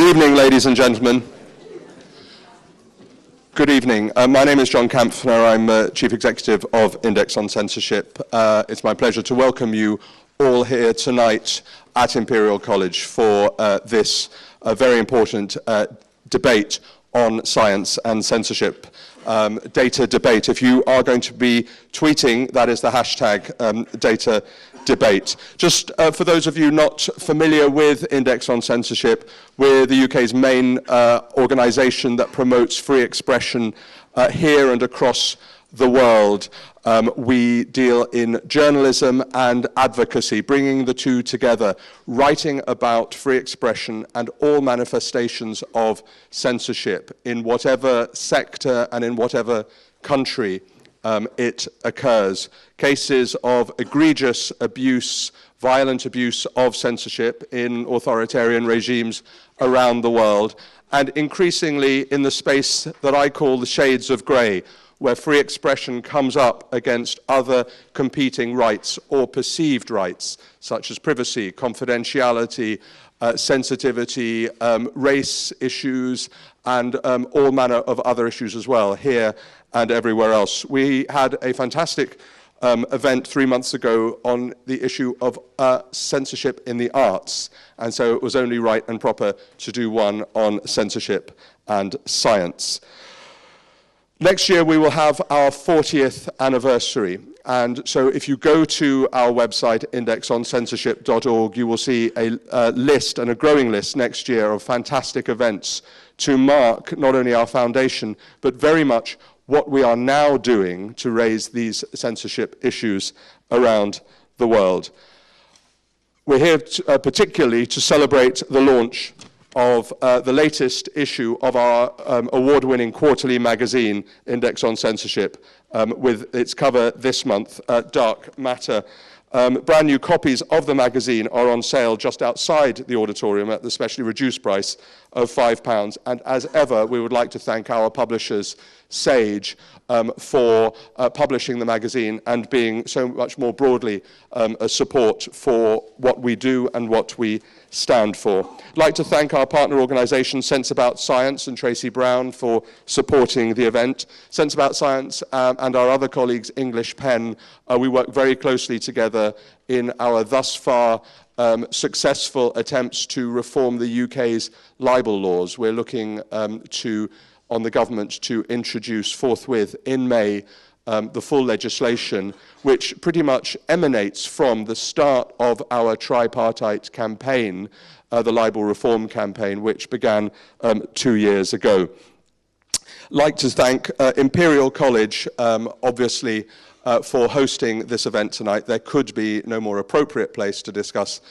Good evening, ladies and gentlemen. Good evening. My name is John Kampfner. I'm Chief Executive of Index on Censorship. It's my pleasure to welcome you all here tonight at Imperial College for this very important debate on science and censorship. Data debate. If you are going to be tweeting, that is the hashtag data debate. Just for those of you not familiar with Index on Censorship, we're the UK's main organisation that promotes free expression here and across the world. We deal in journalism and advocacy, bringing the two together, writing about free expression and all manifestations of censorship in whatever sector and in whatever country it occurs. Cases of egregious abuse, violent abuse of censorship in authoritarian regimes around the world, and increasingly in the space that I call the shades of grey, where free expression comes up against other competing rights or perceived rights, such as privacy, confidentiality, sensitivity, race issues, and all manner of other issues as well, here and everywhere else. We had a fantastic event 3 months ago on the issue of censorship in the arts, and so it was only right and proper to do one on censorship and science. Next year we will have our 40th anniversary, and so if you go to our website indexoncensorship.org, you will see a list, and a growing list next year, of fantastic events to mark not only our foundation but very much what we are now doing to raise these censorship issues around the world. We're here particularly to celebrate the launch of the latest issue of our award-winning quarterly magazine, Index on Censorship, with its cover this month, Dark Matter. Brand new copies of the magazine are on sale just outside the auditorium at the specially reduced price of £5. And as ever, we would like to thank our publishers, Sage, for publishing the magazine and being so much more broadly a support for what we do and what we stand for. I'd like to thank our partner organisation, Sense About Science, and Tracy Brown for supporting the event. Sense About Science and our other colleagues, English Pen, we work very closely together in our thus far successful attempts to reform the UK's libel laws. We're looking on the government to introduce forthwith in May the full legislation, which pretty much emanates from the start of our tripartite campaign, the libel reform campaign, which began 2 years ago. I'd like to thank Imperial College, obviously, for hosting this event tonight. There could be no more appropriate place to discuss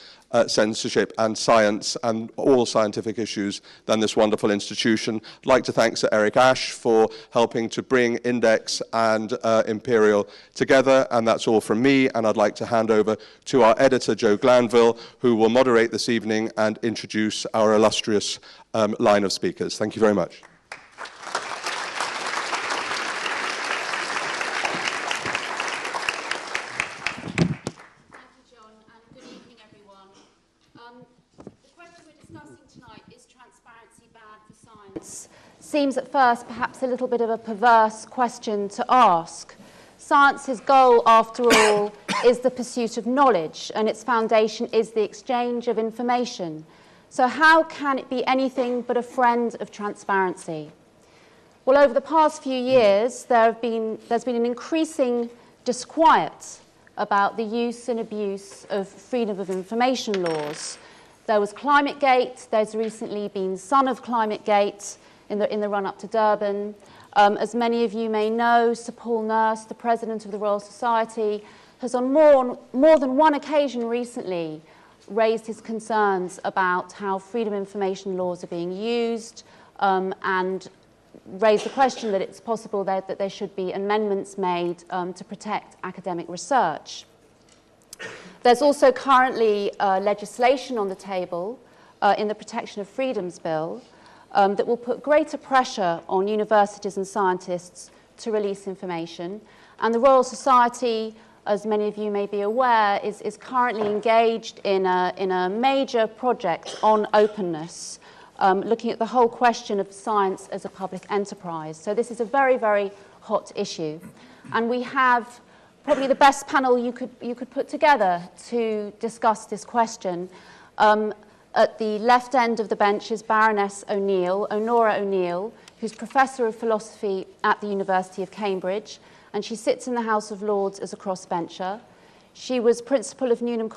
censorship and science and all scientific issues than this wonderful institution. I'd like to thank Sir Eric Ashe for helping to bring Index and Imperial together, and that's all from me, and I'd like to hand over to our editor, Jo Glanville, who will moderate this evening and introduce our illustrious line of speakers. Thank you very much. Seems at first perhaps a little bit of a perverse question to ask. Science's goal, after all, is the pursuit of knowledge, and its foundation is the exchange of information. So how can it be anything but a friend of transparency? Well, over the past few years, there's been an increasing disquiet about the use and abuse of freedom of information laws. There was ClimateGate, there's recently been Son of ClimateGate, in the run-up to Durban. As many of you may know, Sir Paul Nurse, the President of the Royal Society, has on more than one occasion recently raised his concerns about how freedom of information laws are being used, and raised the question that it's possible that there should be amendments made to protect academic research. There's also currently legislation on the table in the Protection of Freedoms Bill that will put greater pressure on universities and scientists to release information. And the Royal Society, as many of you may be aware, is currently engaged in a major project on openness looking at the whole question of science as a public enterprise. So this is a very, very hot issue. And we have probably the best panel you could put together to discuss this question. At the left end of the bench is Baroness O'Neill, Onora O'Neill, who's Professor of Philosophy at the University of Cambridge, and she sits in the House of Lords as a crossbencher. She was Principal of Newnham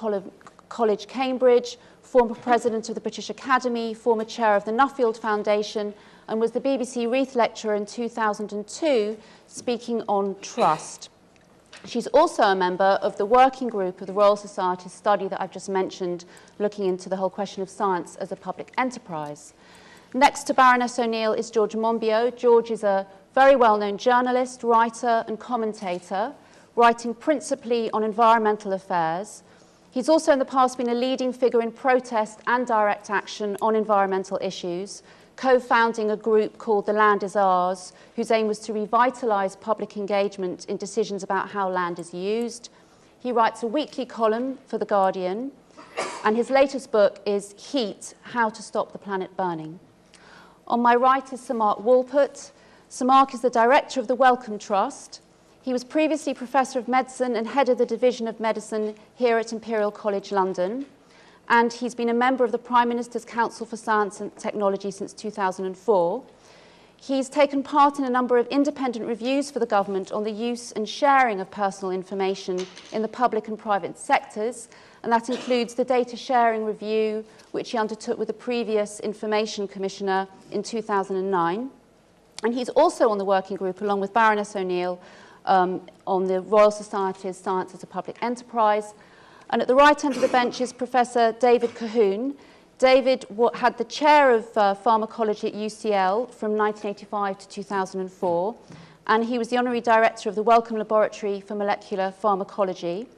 College, Cambridge, former President of the British Academy, former Chair of the Nuffield Foundation, and was the BBC Reith Lecturer in 2002, speaking on trust. She's also a member of the working group of the Royal Society's study that I've just mentioned, looking into the whole question of science as a public enterprise. Next to Baroness O'Neill is George Monbiot. George is a very well-known journalist, writer and commentator, writing principally on environmental affairs. He's also in the past been a leading figure in protest and direct action on environmental issues, co-founding a group called The Land Is Ours, whose aim was to revitalise public engagement in decisions about how land is used. He writes a weekly column for The Guardian, and his latest book is Heat, How to Stop the Planet Burning. On my right is Sir Mark Walport. Sir Mark is the director of the Wellcome Trust. He was previously Professor of Medicine and head of the Division of Medicine here at Imperial College, London. And he's been a member of the Prime Minister's Council for Science and Technology since 2004. He's taken part in a number of independent reviews for the government on the use and sharing of personal information in the public and private sectors, and that includes the data sharing review, which he undertook with the previous Information Commissioner in 2009. And he's also on the working group, along with Baroness O'Neill, on the Royal Society's Science as a Public Enterprise. And at the right end of the bench is Professor David Colquhoun. David had the chair of pharmacology at UCL from 1985 to 2004, and he was the honorary director of the Wellcome Laboratory for Molecular Pharmacology.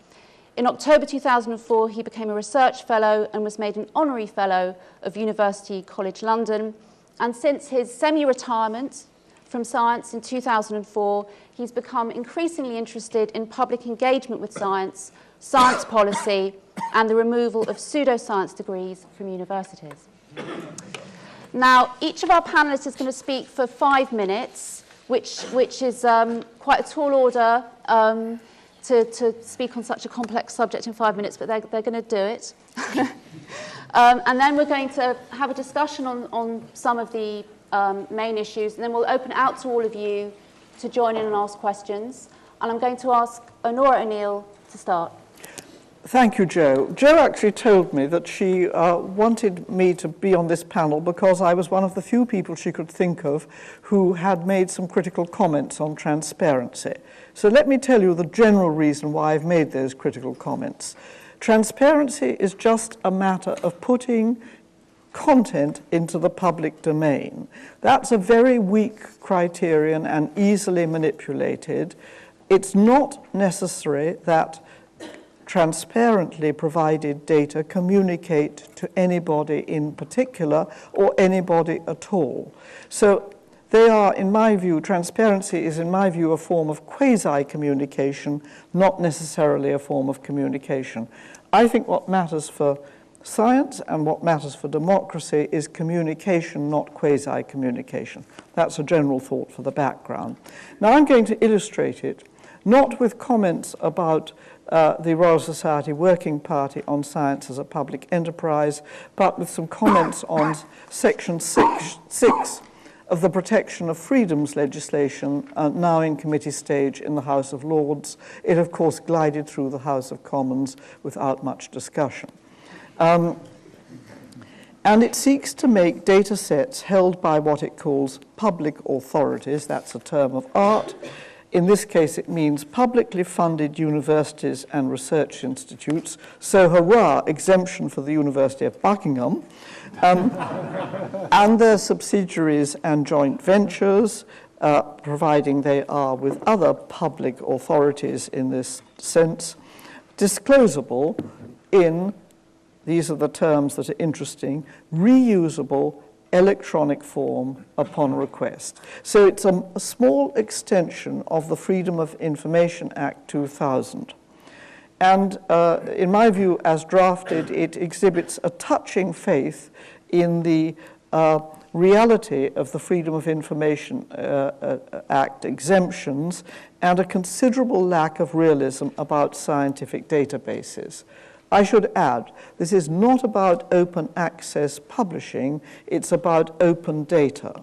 In October 2004, he became a research fellow and was made an honorary fellow of University College London. And since his semi-retirement from science in 2004, he's become increasingly interested in public engagement with science, science policy, and the removal of pseudoscience degrees from universities. Now, each of our panelists is going to speak for 5 minutes, which is quite a tall order to speak on such a complex subject in 5 minutes, but they're going to do it. And then we're going to have a discussion on some of the main issues, and then we'll open out to all of you to join in and ask questions. And I'm going to ask Onora O'Neill to start. Thank you, Jo. Jo actually told me that she wanted me to be on this panel because I was one of the few people she could think of who had made some critical comments on transparency. So let me tell you the general reason why I've made those critical comments. Transparency is just a matter of putting content into the public domain. That's a very weak criterion and easily manipulated. It's not necessary that transparently provided data communicate to anybody in particular or anybody at all. So they are, in my view, transparency is, in my view, a form of quasi-communication, not necessarily a form of communication. I think what matters for science and what matters for democracy is communication, not quasi-communication. That's a general thought for the background. Now I'm going to illustrate it, not with comments about the Royal Society Working Party on science as a public enterprise, but with some comments on Section 6 of the Protection of Freedoms legislation, now in committee stage in the House of Lords. It, of course, glided through the House of Commons without much discussion. And it seeks to make data sets held by what it calls public authorities, that's a term of art. In this case, it means publicly funded universities and research institutes. So, hurrah, exemption for the University of Buckingham, and their subsidiaries and joint ventures, providing they are with other public authorities in this sense, disclosable in, these are the terms that are interesting, reusable electronic form upon request. So it's a small extension of the Freedom of Information Act 2000. And in my view, as drafted, it exhibits a touching faith in the reality of the Freedom of Information Act exemptions and a considerable lack of realism about scientific databases. I should add, this is not about open access publishing, it's about open data.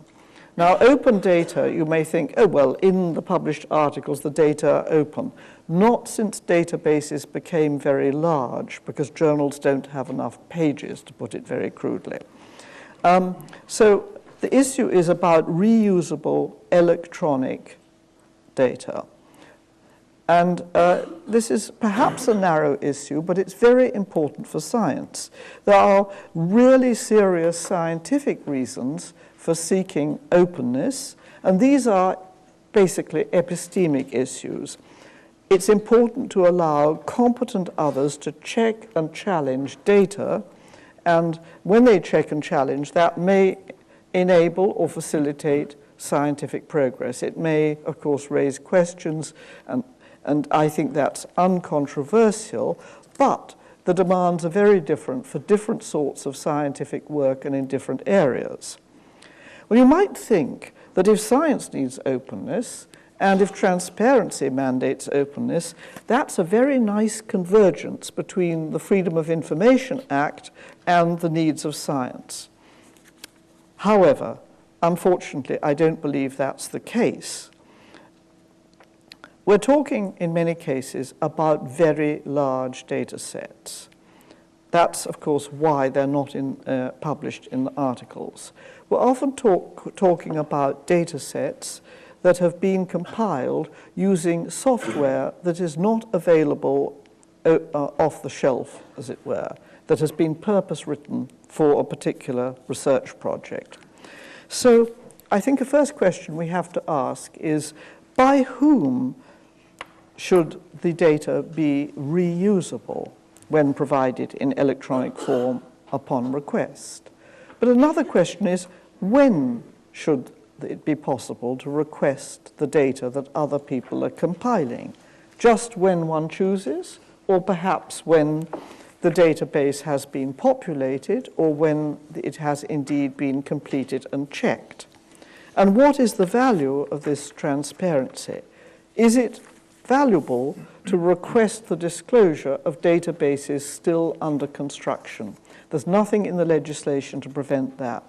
Now, open data, you may think, oh, well, in the published articles, the data are open. Not since databases became very large, because journals don't have enough pages, to put it very crudely. So the issue is about reusable electronic data. And this is perhaps a narrow issue, but it's very important for science. There are really serious scientific reasons for seeking openness, and these are basically epistemic issues. It's important to allow competent others to check and challenge data, and when they check and challenge, that may enable or facilitate scientific progress. It may, of course, raise questions, and I think that's uncontroversial, but the demands are very different for different sorts of scientific work and in different areas. Well, you might think that if science needs openness, and if transparency mandates openness, that's a very nice convergence between the Freedom of Information Act and the needs of science. However, unfortunately, I don't believe that's the case. We're talking, in many cases, about very large data sets. That's, of course, why they're not published in the articles. We're often talking about data sets that have been compiled using software that is not available off the shelf, as it were, that has been purpose-written for a particular research project. So I think the first question we have to ask is, by whom should the data be reusable when provided in electronic form upon request? But another question is, when should it be possible to request the data that other people are compiling? Just when one chooses, or perhaps when the database has been populated, or when it has indeed been completed and checked? And what is the value of this transparency? Is it valuable to request the disclosure of databases still under construction? There's nothing in the legislation to prevent that.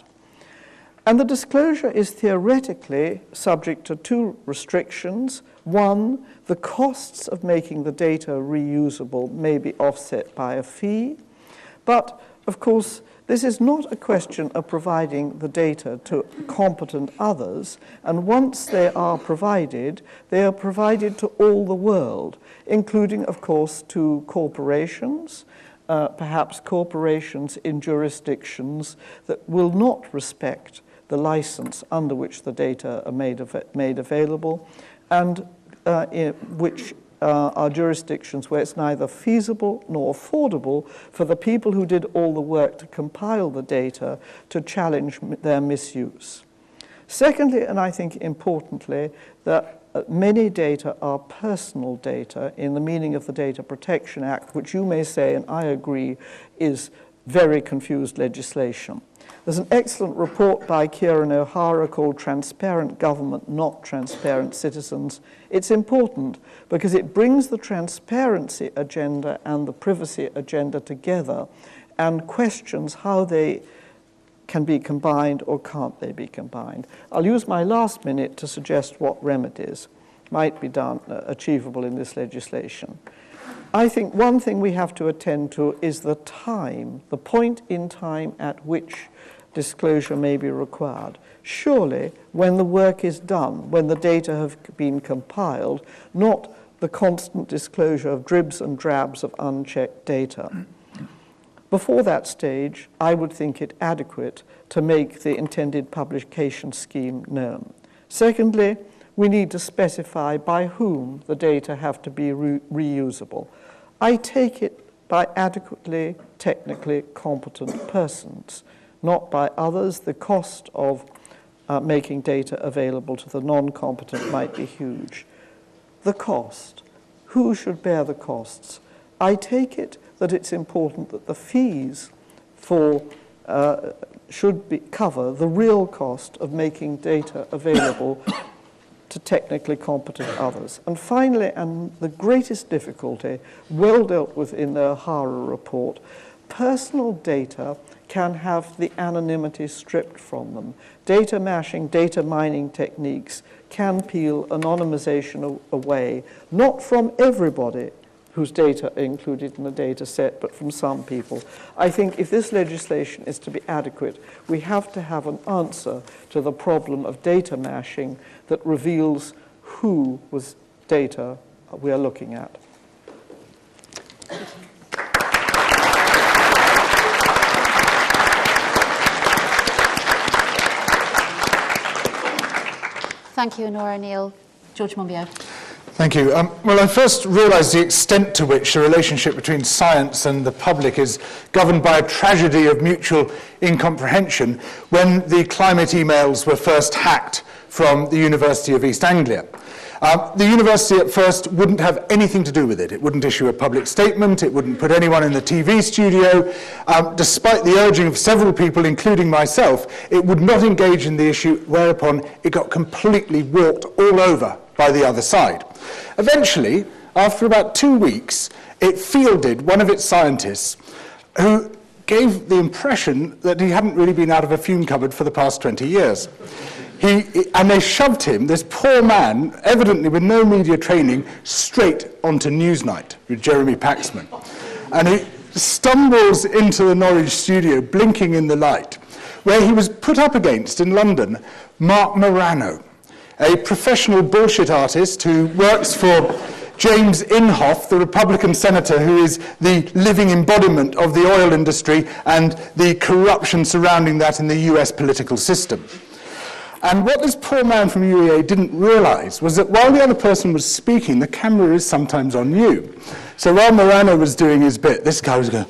And the disclosure is theoretically subject to two restrictions. One, the costs of making the data reusable may be offset by a fee. But, of course, this is not a question of providing the data to competent others. And once they are provided to all the world, including, of course, to corporations, perhaps corporations in jurisdictions that will not respect the license under which the data are made available, and which are jurisdictions where it's neither feasible nor affordable for the people who did all the work to compile the data to challenge their misuse. Secondly, and I think importantly, that many data are personal data in the meaning of the Data Protection Act, which you may say, and I agree, is very confused legislation. There's an excellent report by Kieran O'Hara called Transparent Government, Not Transparent Citizens. It's important because it brings the transparency agenda and the privacy agenda together and questions how they can be combined or can't they be combined. I'll use my last minute to suggest what remedies might be done, achievable in this legislation. I think one thing we have to attend to is the time, the point in time at which disclosure may be required. Surely, when the work is done, when the data have been compiled, not the constant disclosure of dribs and drabs of unchecked data. Before that stage, I would think it adequate to make the intended publication scheme known. Secondly, we need to specify by whom the data have to be reusable. I take it by adequately technically competent persons, not by others. The cost of making data available to the non-competent might be huge. The cost. Who should bear the costs? I take it that it's important that the fees for cover the real cost of making data available to technically competent others. And finally, and the greatest difficulty, well dealt with in the O'Hara report, personal data can have the anonymity stripped from them. Data mashing, data mining techniques can peel anonymization away, not from everybody whose data are included in the data set, but from some people. I think if this legislation is to be adequate, we have to have an answer to the problem of data mashing that reveals who was data we are looking at. Thank you, Onora O'Neill. George Monbiot. Thank you. Well, I first realised the extent to which the relationship between science and the public is governed by a tragedy of mutual incomprehension when the climate emails were first hacked from the University of East Anglia. The university at first wouldn't have anything to do with it. It wouldn't issue a public statement. It wouldn't put anyone in the TV studio. Despite the urging of several people, including myself, it would not engage in the issue, whereupon it got completely walked all over by the other side. Eventually, after about 2 weeks, it fielded one of its scientists who gave the impression that he hadn't really been out of a fume cupboard for the past 20 years. And they shoved him, this poor man, evidently with no media training, straight onto Newsnight with Jeremy Paxman. And he stumbles into the Norwich studio, blinking in the light, where he was put up against, in London, Mark Morano, a professional bullshit artist who works for James Inhofe, the Republican senator who is the living embodiment of the oil industry and the corruption surrounding that in the US political system. And what this poor man from UEA didn't realise was that while the other person was speaking, the camera is sometimes on you. So while Morano was doing his bit, this guy was going,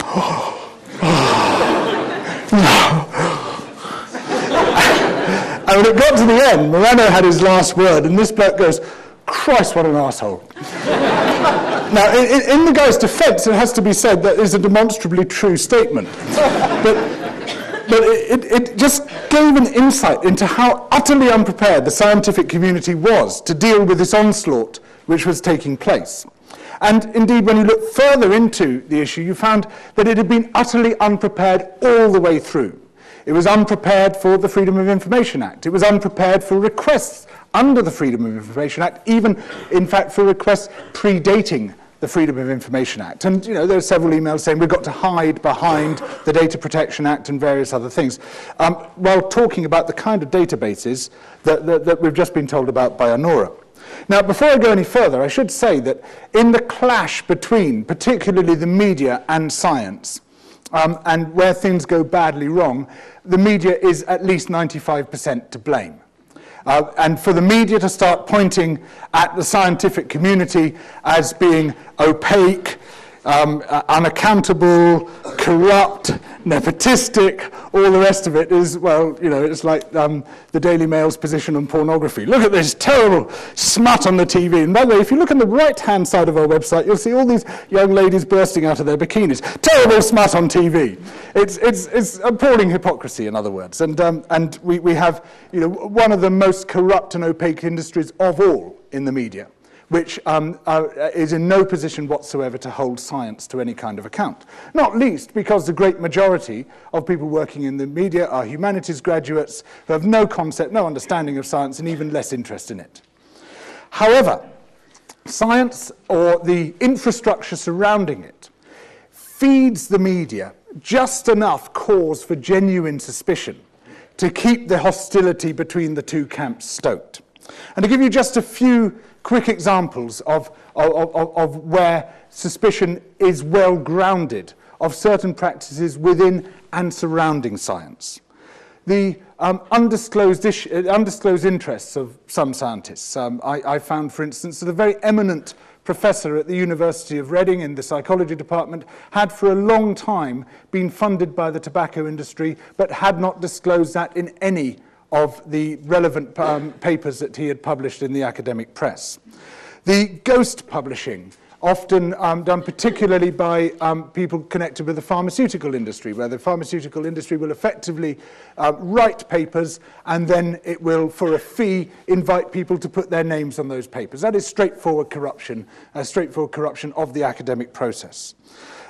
And when it got to the end, Morano had his last word, and this bloke goes, Christ, what an arsehole. Now, in the guy's defence, it has to be said that is a demonstrably true statement. But it just gave an insight into how utterly unprepared the scientific community was to deal with this onslaught which was taking place. And indeed, when you look further into the issue, you found that it had been utterly unprepared all the way through. It was unprepared for the Freedom of Information Act. It was unprepared for requests under the Freedom of Information Act, even, in fact, for requests predating the Freedom of Information Act. And, you know, there are several emails saying we've got to hide behind the Data Protection Act and various other things, while talking about the kind of databases that we've just been told about by Onora. Now, before I go any further, I should say that in the clash between, particularly the media and science, and where things go badly wrong, the media is at least 95% to blame. And for the media to start pointing at the scientific community as being opaque, unaccountable, corrupt, nepotistic, all the rest of it is, well, you know, it's like the Daily Mail's position on pornography. Look at this terrible smut on the TV. And by the way, if you look on the right-hand side of our website, you'll see all these young ladies bursting out of their bikinis. Terrible smut on TV. It's appalling hypocrisy, in other words. And we have, you know, one of the most corrupt and opaque industries of all in the media, which is in no position whatsoever to hold science to any kind of account. Not least because the great majority of people working in the media are humanities graduates who have no concept, no understanding of science, and even less interest in it. However, science, or the infrastructure surrounding it, feeds the media just enough cause for genuine suspicion to keep the hostility between the two camps stoked. And to give you just a few quick examples of where suspicion is well grounded of certain practices within and surrounding science. The undisclosed interests of some scientists. I found, for instance, that a very eminent professor at the University of Reading in the psychology department had for a long time been funded by the tobacco industry, but had not disclosed that in any of the relevant papers that he had published in the academic press. The ghost publishing often done particularly by people connected with the pharmaceutical industry, where the pharmaceutical industry will effectively write papers and then it will, for a fee, invite people to put their names on those papers. That is straightforward corruption of the academic process.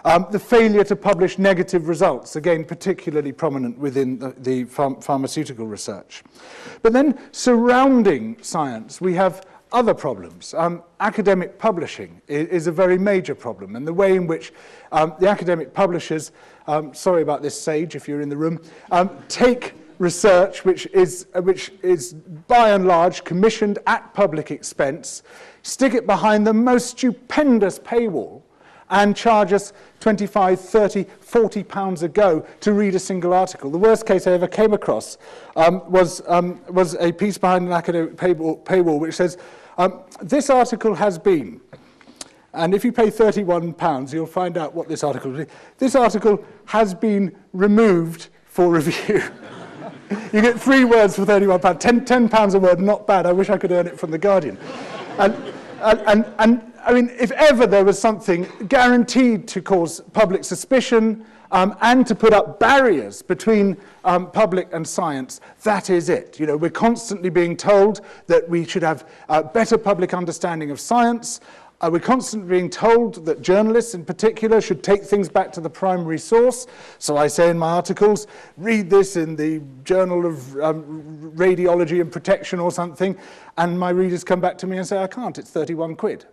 The failure to publish negative results, again, particularly prominent within the pharmaceutical research. But then, surrounding science, we have other problems. Academic publishing is a very major problem, and the way in which the academic publishers, sorry about this, Sage, if you're in the room, take research which is by and large commissioned at public expense, stick it behind the most stupendous paywall, and charge us 25, 30, 40 pounds a go to read a single article. The worst case I ever came across was a piece behind an academic paywall which says, this article has been, and if you pay £31, you'll find out what this article is. This article has been removed for review. You get 3 words for £31, £10 a word, not bad. I wish I could earn it from The Guardian. And I mean, if ever there was something guaranteed to cause public suspicion and to put up barriers between public and science, that is it. You know, we're constantly being told that we should have better public understanding of science. We're constantly being told that journalists in particular should take things back to the primary source. So I say in my articles, read this in the Journal of Radiology and Protection or something, and my readers come back to me and say, I can't, it's 31 quid.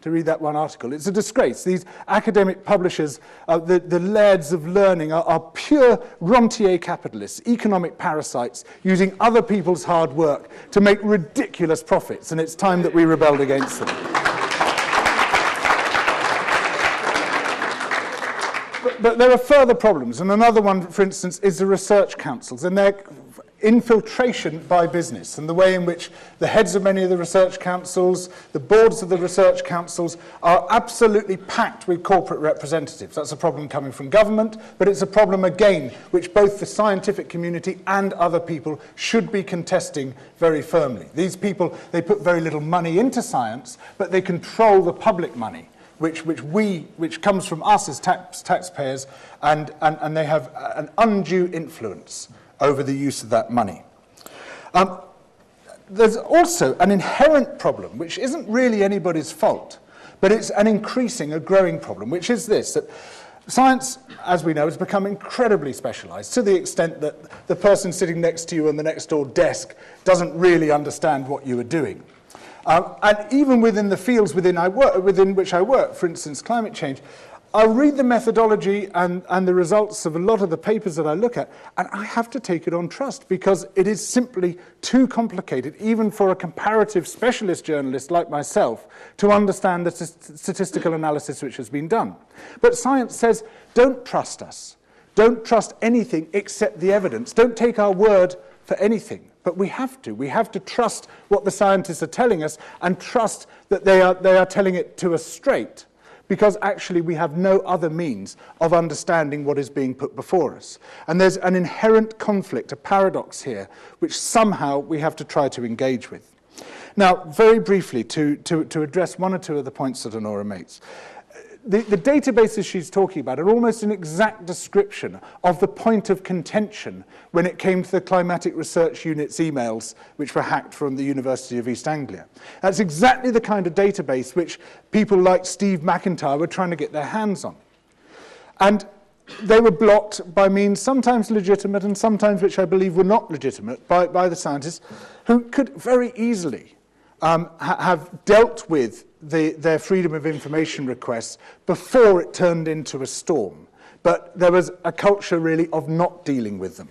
To read that one article. It's a disgrace. These academic publishers, the lairds of learning, are pure rentier capitalists, economic parasites, using other people's hard work to make ridiculous profits, and it's time that we rebelled against them. But there are further problems, and another one, for instance, is the research councils, and their infiltration by business, and the way in which the heads of many of the research councils, the boards of the research councils, are absolutely packed with corporate representatives. That's a problem coming from government, but it's a problem, again, which both the scientific community and other people should be contesting very firmly. These people, they put very little money into science, but they control the public money, which comes from us as taxpayers, and they have an undue influence over the use of that money. There's also an inherent problem, which isn't really anybody's fault, but it's a growing problem, which is this, that science, as we know, has become incredibly specialized to the extent that the person sitting next to you on the next door desk doesn't really understand what you are doing. And even within the fields within which I work, for instance, climate change, I'll read the methodology and the results of a lot of the papers that I look at, and I have to take it on trust because it is simply too complicated, even for a comparative specialist journalist like myself, to understand the statistical analysis which has been done. But science says, don't trust us. Don't trust anything except the evidence. Don't take our word for anything. But we have to. We have to trust what the scientists are telling us and trust that they are telling it to us straight, because actually we have no other means of understanding what is being put before us. And there's an inherent conflict, a paradox here, which somehow we have to try to engage with. Now, very briefly, to address one or two of the points that Onora makes. The databases she's talking about are almost an exact description of the point of contention when it came to the Climatic Research Unit's emails, which were hacked from the University of East Anglia. That's exactly the kind of database which people like Steve McIntyre were trying to get their hands on. And they were blocked by means sometimes legitimate and sometimes which I believe were not legitimate by the scientists, who could very easily have dealt with their freedom of information requests before it turned into a storm. But there was a culture really of not dealing with them.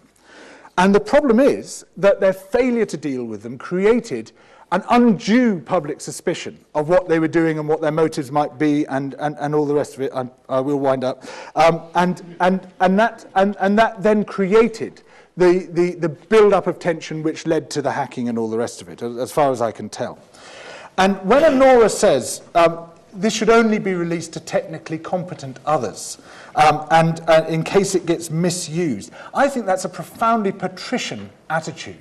And the problem is that their failure to deal with them created an undue public suspicion of what they were doing and what their motives might be, and all the rest of it. I will wind up. And that then created the build-up of tension which led to the hacking and all the rest of it, as far as I can tell. And when Onora says this should only be released to technically competent others, and in case it gets misused, I think that's a profoundly patrician attitude.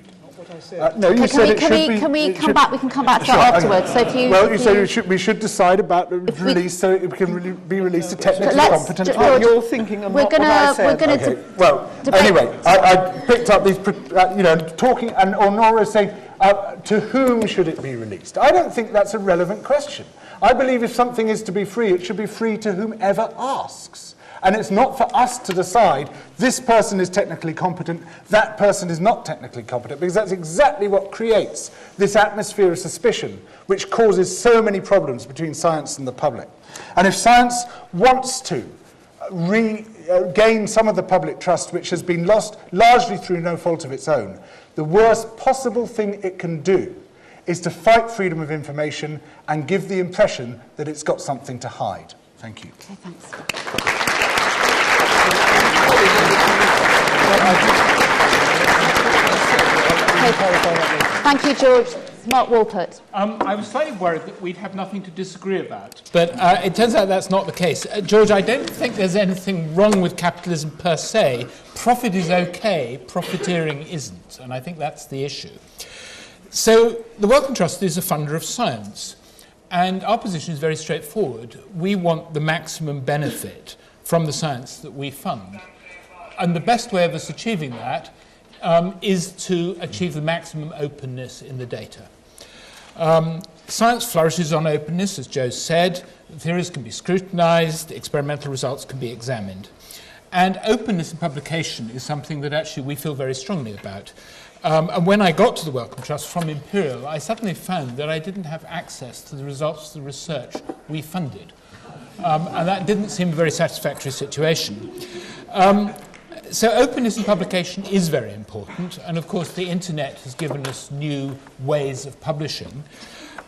No, you said it should be... Can we come back? We can come back to Sure, that afterwards. So if you... Well, you said we should decide about the release so it can be released to technically competent people. What you're thinking and not what I said. Okay. Well, anyway, I picked up these, talking, and Onora saying, to whom should it be released? I don't think that's a relevant question. I believe if something is to be free, it should be free to whomever asks. And it's not for us to decide this person is technically competent, that person is not technically competent, because that's exactly what creates this atmosphere of suspicion, which causes so many problems between science and the public. And if science wants to regain some of the public trust, which has been lost largely through no fault of its own, the worst possible thing it can do is to fight freedom of information and give the impression that it's got something to hide. Thank you. Okay, thanks. Thank you, George. Mark Walport. I was slightly worried that we'd have nothing to disagree about, but it turns out that's not the case. George, I don't think there's anything wrong with capitalism per se. Profit is okay, profiteering isn't, and I think that's the issue. So the Wellcome Trust is a funder of science, and our position is very straightforward. We want the maximum benefit from the science that we fund, and the best way of us achieving that is to achieve the maximum openness in the data. Science flourishes on openness, as Jo said. Theories can be scrutinized, experimental results can be examined. And openness in publication is something that actually we feel very strongly about. And when I got to the Wellcome Trust from Imperial, I suddenly found that I didn't have access to the results of the research we funded. And that didn't seem a very satisfactory situation. So openness in publication is very important, and of course the internet has given us new ways of publishing.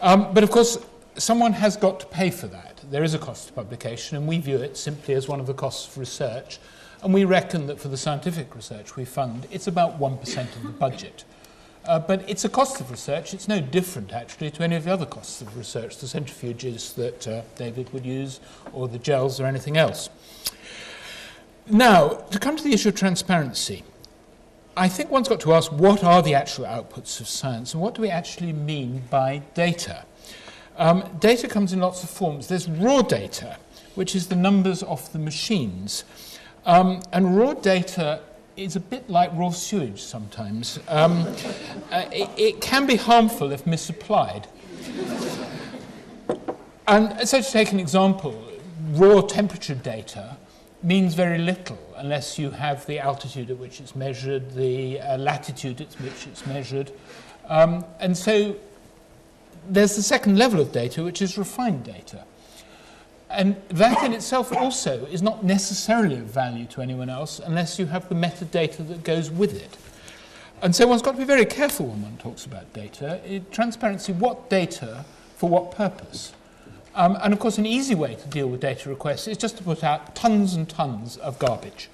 But of course, someone has got to pay for that. There is a cost to publication, and we view it simply as one of the costs of research. And we reckon that for the scientific research we fund, it's about 1% of the budget. But it's a cost of research. It's no different, actually, to any of the other costs of research, the centrifuges that David would use, or the gels, or anything else. Now, to come to the issue of transparency, I think one's got to ask, what are the actual outputs of science, and what do we actually mean by data? Data comes in lots of forms. There's raw data, which is the numbers off the machines. And raw data is a bit like raw sewage sometimes. It can be harmful if misapplied. And so to take an example, raw temperature data means very little unless you have the altitude at which it's measured, the latitude at which it's measured. And so there's the second level of data, which is refined data. And that in itself also is not necessarily of value to anyone else unless you have the metadata that goes with it. And so one's got to be very careful when one talks about data. Transparency, what data for what purpose? And of course, an easy way to deal with data requests is just to put out tons and tons of garbage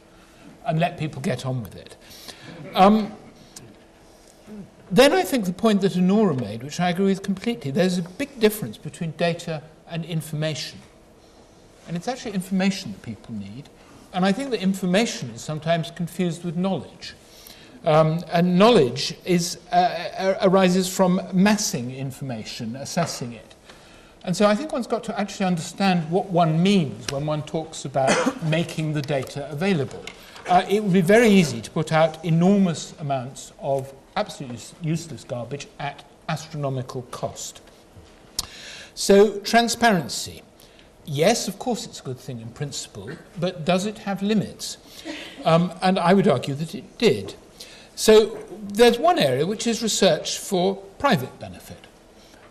and let people get on with it. Then I think the point that Onora made, which I agree with completely, there's a big difference between data and information. And it's actually information that people need. And I think that information is sometimes confused with knowledge. And knowledge arises from massing information, assessing it. And so I think one's got to actually understand what one means when one talks about making the data available. It would be very easy to put out enormous amounts of absolutely useless garbage at astronomical cost. So transparency. Yes, of course it's a good thing in principle, but does it have limits? And I would argue that it did. So there's one area which is research for private benefit.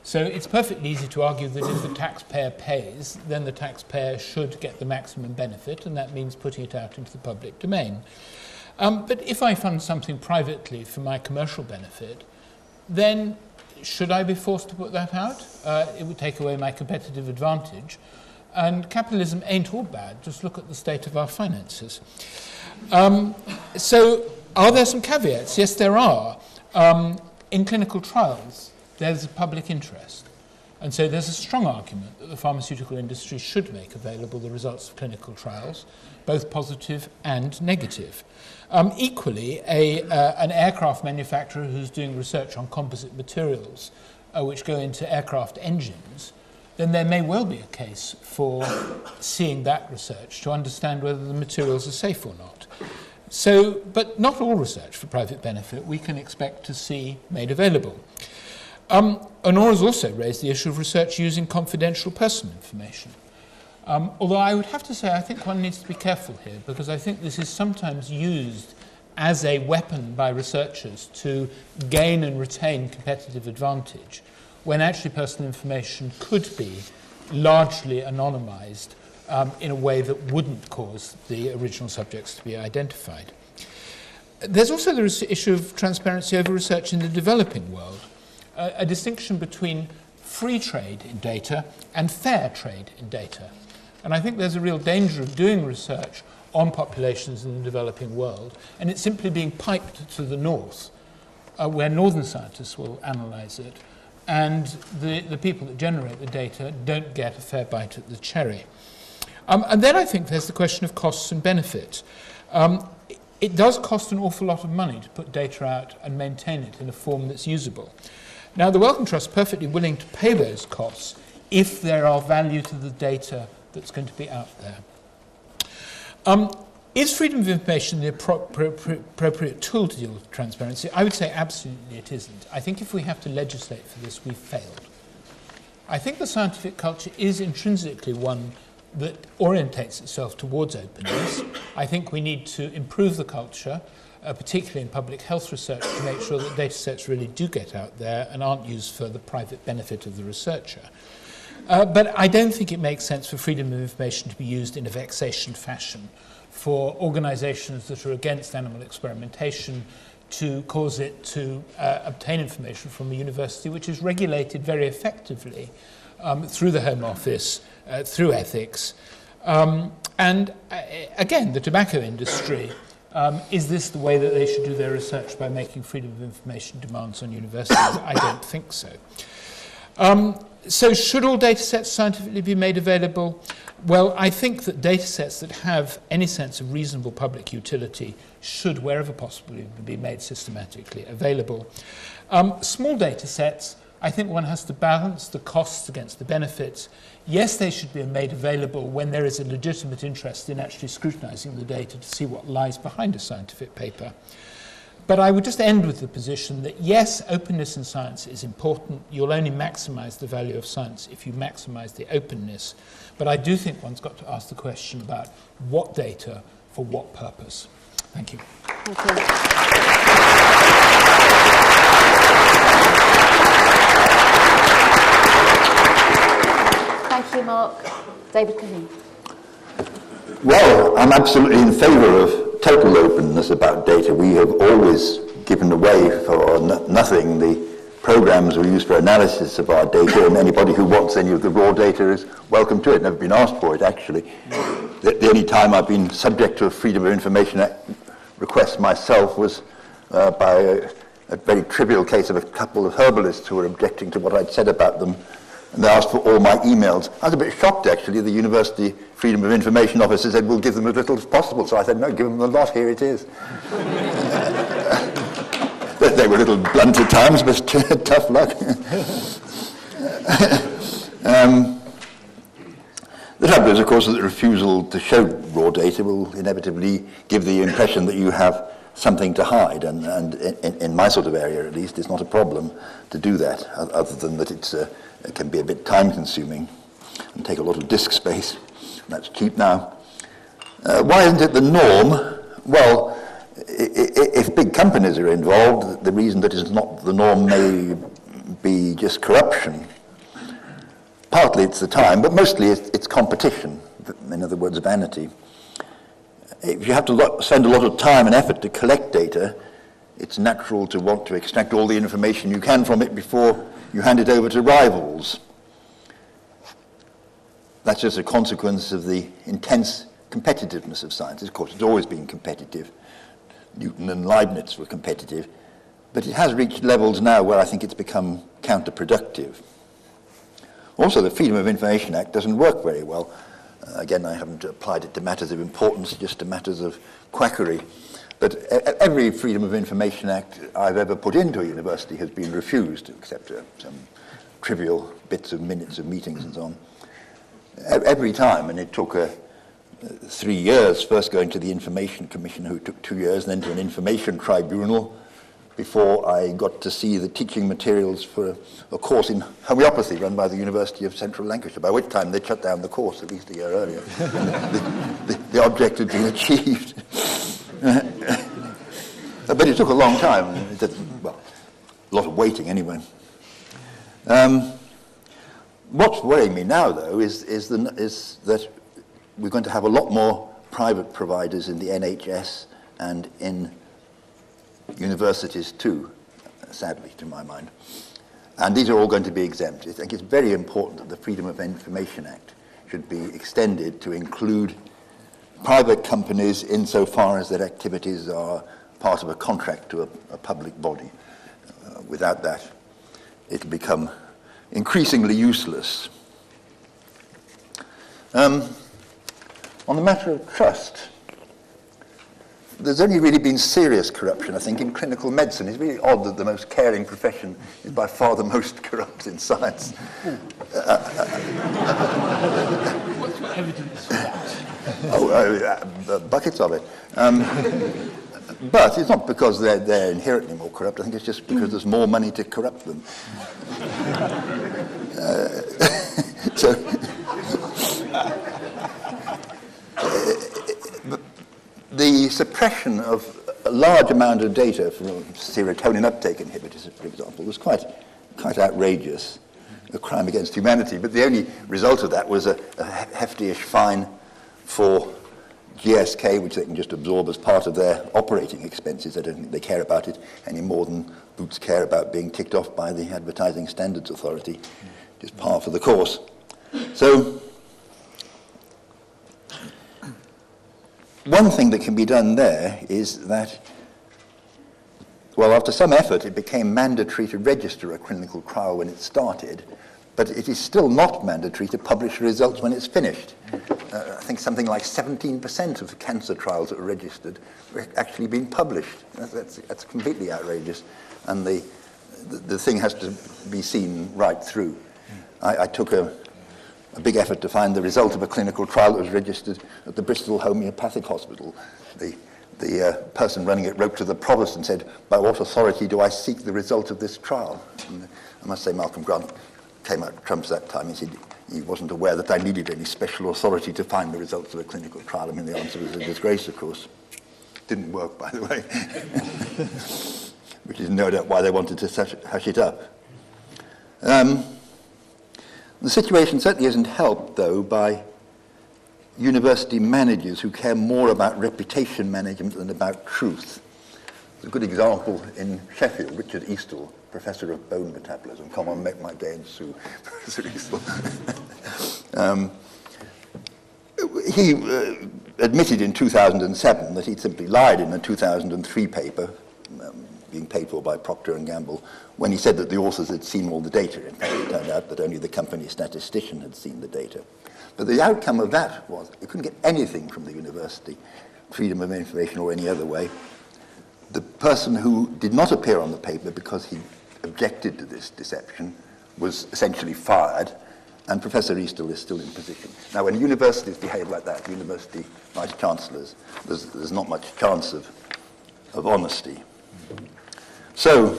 So it's perfectly easy to argue that if the taxpayer pays, then the taxpayer should get the maximum benefit, and that means putting it out into the public domain. But if I fund something privately for my commercial benefit, then should I be forced to put that out? It would take away my competitive advantage. And capitalism ain't all bad. Just look at the state of our finances. So are there some caveats? Yes, there are. In clinical trials, there's a public interest. And so there's a strong argument that the pharmaceutical industry should make available the results of clinical trials. both positive and negative. Equally, an aircraft manufacturer who's doing research on composite materials which go into aircraft engines, then there may well be a case for seeing that research to understand whether the materials are safe or not. So, but not all research for private benefit we can expect to see made available. Onora's also raised the issue of research using confidential personal information. Although I would have to say I think one needs to be careful here, because I think this is sometimes used as a weapon by researchers to gain and retain competitive advantage, when actually personal information could be largely anonymized in a way that wouldn't cause the original subjects to be identified. There's also the issue of transparency over research in the developing world, a distinction between free trade in data and fair trade in data. And I think there's a real danger of doing research on populations in the developing world, and it's simply being piped to the north, where northern scientists will analyze it, and the people that generate the data don't get a fair bite at the cherry. And then I think there's the question of costs and benefits. It does cost an awful lot of money to put data out and maintain it in a form that's usable. Now, the Wellcome Trust is perfectly willing to pay those costs if there are value to the data that's going to be out there. Is freedom of information the appropriate tool to deal with transparency? I would say absolutely it isn't. I think if we have to legislate for this, we've failed. I think the scientific culture is intrinsically one that orientates itself towards openness. I think we need to improve the culture, particularly in public health research, to make sure that data sets really do get out there and aren't used for the private benefit of the researcher. But I don't think it makes sense for freedom of information to be used in a vexation fashion for organizations that are against animal experimentation to cause it to obtain information from a university which is regulated very effectively through the Home Office, through ethics. And again, the tobacco industry, is this the way that they should do their research, by making freedom of information demands on universities? I don't think so. So should all data sets scientifically be made available? Well, I think that data sets that have any sense of reasonable public utility should, wherever possible, be made systematically available. Small data sets, I think one has to balance the costs against the benefits. Yes, they should be made available when there is a legitimate interest in actually scrutinizing the data to see what lies behind a scientific paper. But I would just end with the position that, yes, openness in science is important. You'll only maximize the value of science if you maximize the openness. But I do think one's got to ask the question about what data for what purpose. Thank you. Thank you. Thank you, Mark. David Colquhoun. Well, I'm absolutely in favour of total openness about data. We have always given away for nothing the programs we use for analysis of our data, and anybody who wants any of the raw data is welcome to it. Never been asked for it, actually. The only time I've been subject to a Freedom of Information Act request myself was by a very trivial case of a couple of herbalists who were objecting to what I'd said about them, and they asked for all my emails. I was a bit shocked, actually. The University Freedom of Information Officer said, we'll give them as little as possible. So I said, no, give them a lot, here it is. They were a little blunt at times, but tough luck. The trouble is, of course, that the refusal to show raw data will inevitably give the impression that you have something to hide, and in my sort of area, at least, it's not a problem to do that, other than that it can be a bit time-consuming and take a lot of disk space. That's cheap now. Why isn't it the norm? Well, if big companies are involved, the reason that it's not the norm may be just corruption. Partly it's the time, but mostly it's competition, in other words, vanity. If you have to spend a lot of time and effort to collect data, it's natural to want to extract all the information you can from it before you hand it over to rivals. That's just a consequence of the intense competitiveness of science. Of course, it's always been competitive. Newton and Leibniz were competitive, but it has reached levels now where I think it's become counterproductive. Also, the Freedom of Information Act doesn't work very well. Again, I haven't applied it to matters of importance, just to matters of quackery. But every Freedom of Information Act I've ever put into a university has been refused, except some trivial bits of minutes of meetings and so on. Every time, and it took 3 years, first going to the Information Commission, who took 2 years, and then to an Information Tribunal, before I got to see the teaching materials for a course in homeopathy run by the University of Central Lancashire, by which time they'd shut down the course at least a year earlier. the object had been achieved. But it took a long time. Well, a lot of waiting anyway. What's worrying me now, though, is that we're going to have a lot more private providers in the NHS and in universities too, sadly, to my mind. And these are all going to be exempt. I think it's very important that the Freedom of Information Act should be extended to include private companies insofar as their activities are part of a contract to a public body. Without that, it'll become increasingly useless. On the matter of trust, there's only really been serious corruption, I think, in clinical medicine. It's really odd that the most caring profession is by far the most corrupt in science. What's your evidence for that? Buckets of it. But it's not because they're inherently more corrupt. I think it's just because there's more money to corrupt them. The suppression of a large amount of data from serotonin uptake inhibitors, for example, was quite outrageous, a crime against humanity. But the only result of that was a hefty-ish fine for GSK, which they can just absorb as part of their operating expenses. I don't think they care about it any more than Boots care about being ticked off by the Advertising Standards Authority, just par for the course. So one thing that can be done there is that, well, after some effort, it became mandatory to register a clinical trial when it started, but it is still not mandatory to publish results when it's finished. I think something like 17% of the cancer trials that were registered were actually being published. That's completely outrageous, and the thing has to be seen right through. I took a big effort to find the result of a clinical trial that was registered at the Bristol Homeopathic Hospital. The person running it wrote to the provost and said, "By what authority do I seek the result of this trial?" And I must say Malcolm Grant came out trumps that time. He said he wasn't aware that I needed any special authority to find the results of a clinical trial. I mean, the answer was a disgrace, of course. Didn't work, by the way. Which is no doubt why they wanted to hush it up. The situation certainly isn't helped, though, by university managers who care more about reputation management than about truth. There's a good example in Sheffield, Richard Eastall, Professor of Bone Metabolism. Come on, make my day and sue, Professor Eastall. He admitted in 2007 that he'd simply lied in a 2003 paper, being paid for by Procter & Gamble, when he said that the authors had seen all the data. In fact, it turned out that only the company statistician had seen the data. But the outcome of that was you couldn't get anything from the university, freedom of information or any other way. The person who did not appear on the paper because he objected to this deception was essentially fired, and Professor Eastall is still in position. Now, when universities behave like that, university vice-chancellors, there's not much chance of honesty. So,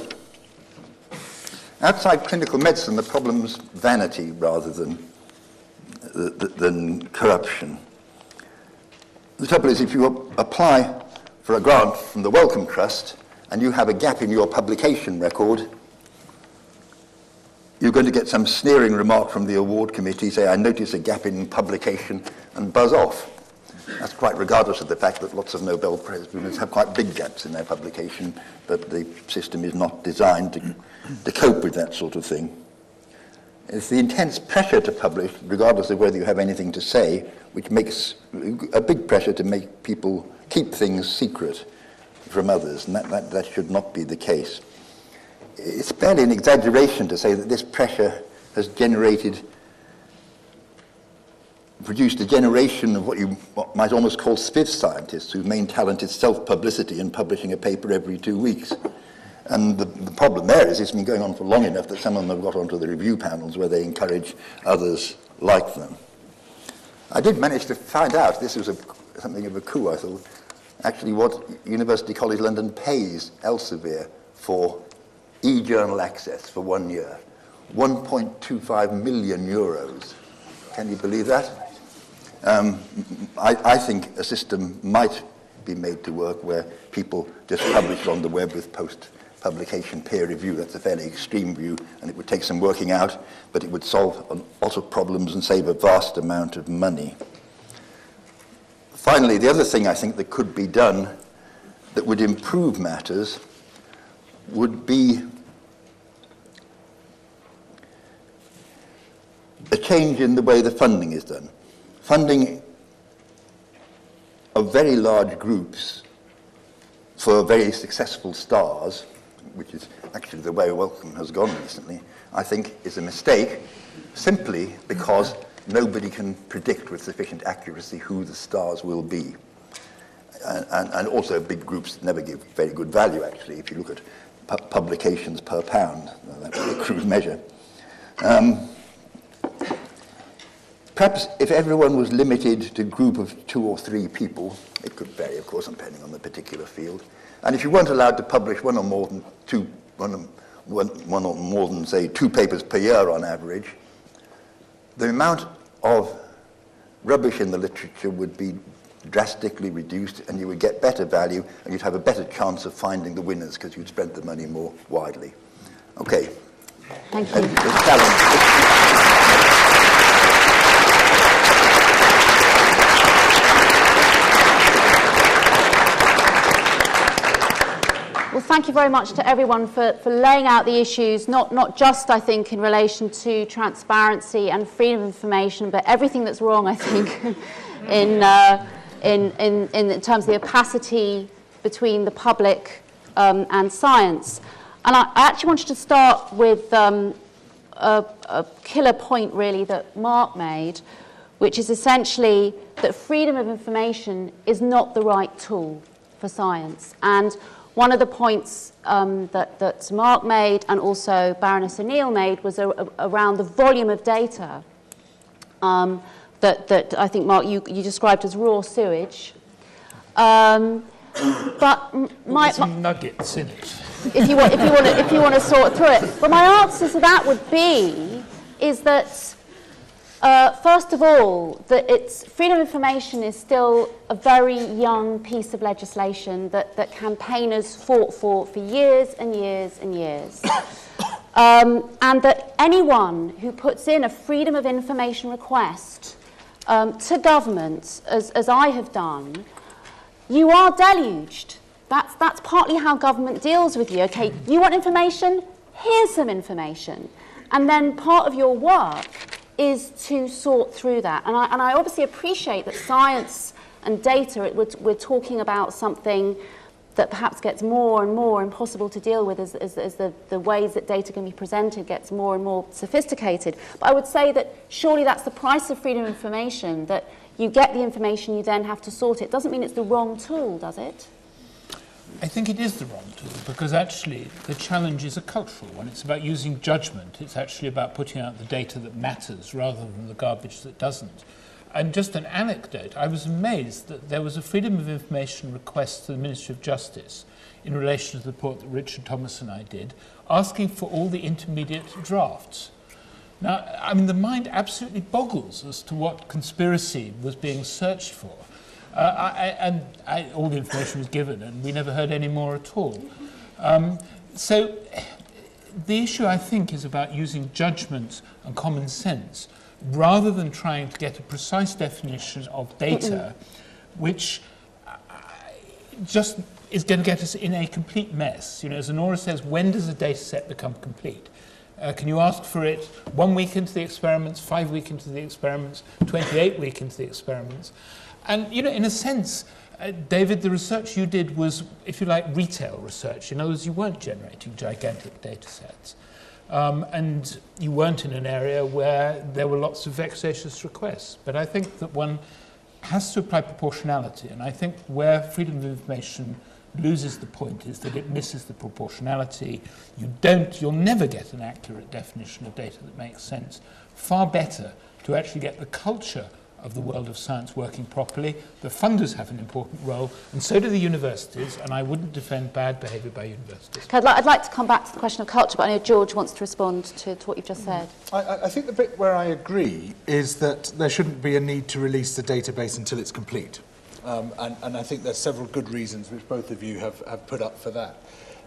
outside clinical medicine, the problem's vanity rather than corruption. The trouble is, if you apply for a grant from the Wellcome Trust and you have a gap in your publication record, you're going to get some sneering remark from the award committee, say, "I notice a gap in publication," and buzz off. That's quite regardless of the fact that lots of Nobel Prize winners have quite big gaps in their publication, but the system is not designed to cope with that sort of thing. It's the intense pressure to publish, regardless of whether you have anything to say, which makes a big pressure to make people keep things secret from others, and that should not be the case. It's barely an exaggeration to say that this pressure has generated produced a generation of what you might almost call spiff scientists, whose main talent is self-publicity and publishing a paper every 2 weeks. And the problem there is it's been going on for long enough that some of them have got onto the review panels where they encourage others like them. I did manage to find out, this was something of a coup, I thought, actually what University College London pays Elsevier for e-journal access for 1 year. 1.25 million euros. Can you believe that? I think a system might be made to work where people just publish on the web with post-publication peer review. That's a fairly extreme view, and it would take some working out, but it would solve a lot of problems and save a vast amount of money. Finally, the other thing I think that could be done that would improve matters would be a change in the way the funding is done. Funding of very large groups for very successful stars, which is actually the way Wellcome has gone recently, I think is a mistake, simply because nobody can predict with sufficient accuracy who the stars will be. And also big groups never give very good value, actually, if you look at publications per pound. That's a crude measure. Perhaps if everyone was limited to a group of 2 or 3 people, it could vary, of course, depending on the particular field. And if you weren't allowed to publish one or more than, say, 2 papers per year on average, the amount of rubbish in the literature would be drastically reduced, and you would get better value, and you'd have a better chance of finding the winners because you'd spent the money more widely. Okay. Thank you. Well, thank you very much to everyone for laying out the issues, not just, I think, in relation to transparency and freedom of information, but everything that's wrong, I think, in terms of the opacity between the public and science. And I actually wanted to start with a killer point, really, that Mark made, which is essentially that freedom of information is not the right tool for science. And one of the points that Mark made and also Baroness O'Neill made was around the volume of data that I think, Mark, you described as raw sewage. But there's some nuggets in it. If you want to sort through it. But my answer to that would be is that first of all, that freedom of information is still a very young piece of legislation that campaigners fought for years and years and years. And that anyone who puts in a freedom of information request to government, as I have done, you are deluged. That's partly how government deals with you. Okay, you want information? Here's some information. And then part of your work is to sort through that. And I obviously appreciate that science and data, we're talking about something that perhaps gets more and more impossible to deal with as the ways that data can be presented gets more and more sophisticated. But I would say that surely that's the price of freedom of information, that you get the information, you then have to sort it. Doesn't mean it's the wrong tool, does it? I think it is the wrong tool, because actually the challenge is a cultural one. It's about using judgment. It's actually about putting out the data that matters rather than the garbage that doesn't. And just an anecdote, I was amazed that there was a freedom of information request to the Ministry of Justice in relation to the report that Richard Thomas and I did, asking for all the intermediate drafts. Now, I mean, the mind absolutely boggles as to what conspiracy was being searched for. All the information was given, and we never heard any more at all. So the issue, I think, is about using judgment and common sense rather than trying to get a precise definition of data, which just is going to get us in a complete mess. You know, as Onora says, when does a data set become complete? Can you ask for it 1 week into the experiments, 5 weeks into the experiments, 28 weeks into the experiments? And, you know, in a sense, David, the research you did was, if you like, retail research. In other words, you weren't generating gigantic data sets. and you weren't in an area where there were lots of vexatious requests. But I think that one has to apply proportionality, and I think where freedom of information loses the point is that it misses the proportionality. You'll never get an accurate definition of data that makes sense. Far better to actually get the culture of the world of science working properly. The funders have an important role, and so do the universities, and I wouldn't defend bad behaviour by universities. Okay, I'd like to come back to the question of culture, but I know George wants to respond to what you've just said. I think the bit where I agree is that there shouldn't be a need to release the database until it's complete. And I think there's several good reasons which both of you have put up for that.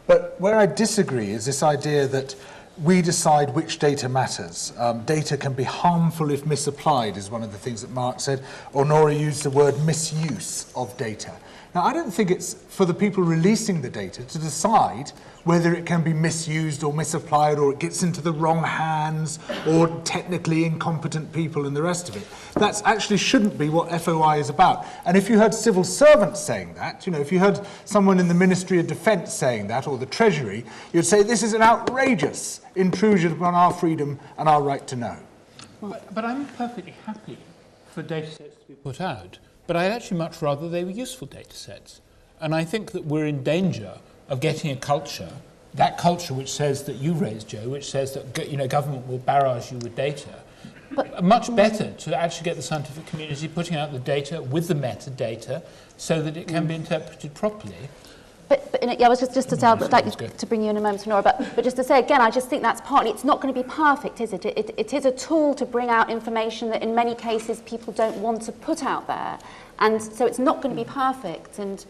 But where I disagree is this idea that we decide which data matters. Data can be harmful if misapplied, is one of the things that Mark said. Onora used the word misuse of data. Now, I don't think it's for the people releasing the data to decide whether it can be misused or misapplied, or it gets into the wrong hands, or technically incompetent people and the rest of it. That actually shouldn't be what FOI is about. And if you heard civil servants saying that, if you heard someone in the Ministry of Defence saying that, or the Treasury, you'd say this is an outrageous intrusion upon our freedom and our right to know. But I'm perfectly happy for data sets to be put out, but I'd actually much rather they were useful data sets. And I think that we're in danger of getting a culture, that culture which says that you raised, Jo, which says that government will barrage you with data. But much better to actually get the scientific community putting out the data with the metadata so that it can be interpreted properly. But I was just to say, I'd like to bring you in a moment, Nora, but just to say again, I just think that's partly, it's not going to be perfect, is it? It is a tool to bring out information that in many cases people don't want to put out there. And so it's not going to be perfect. And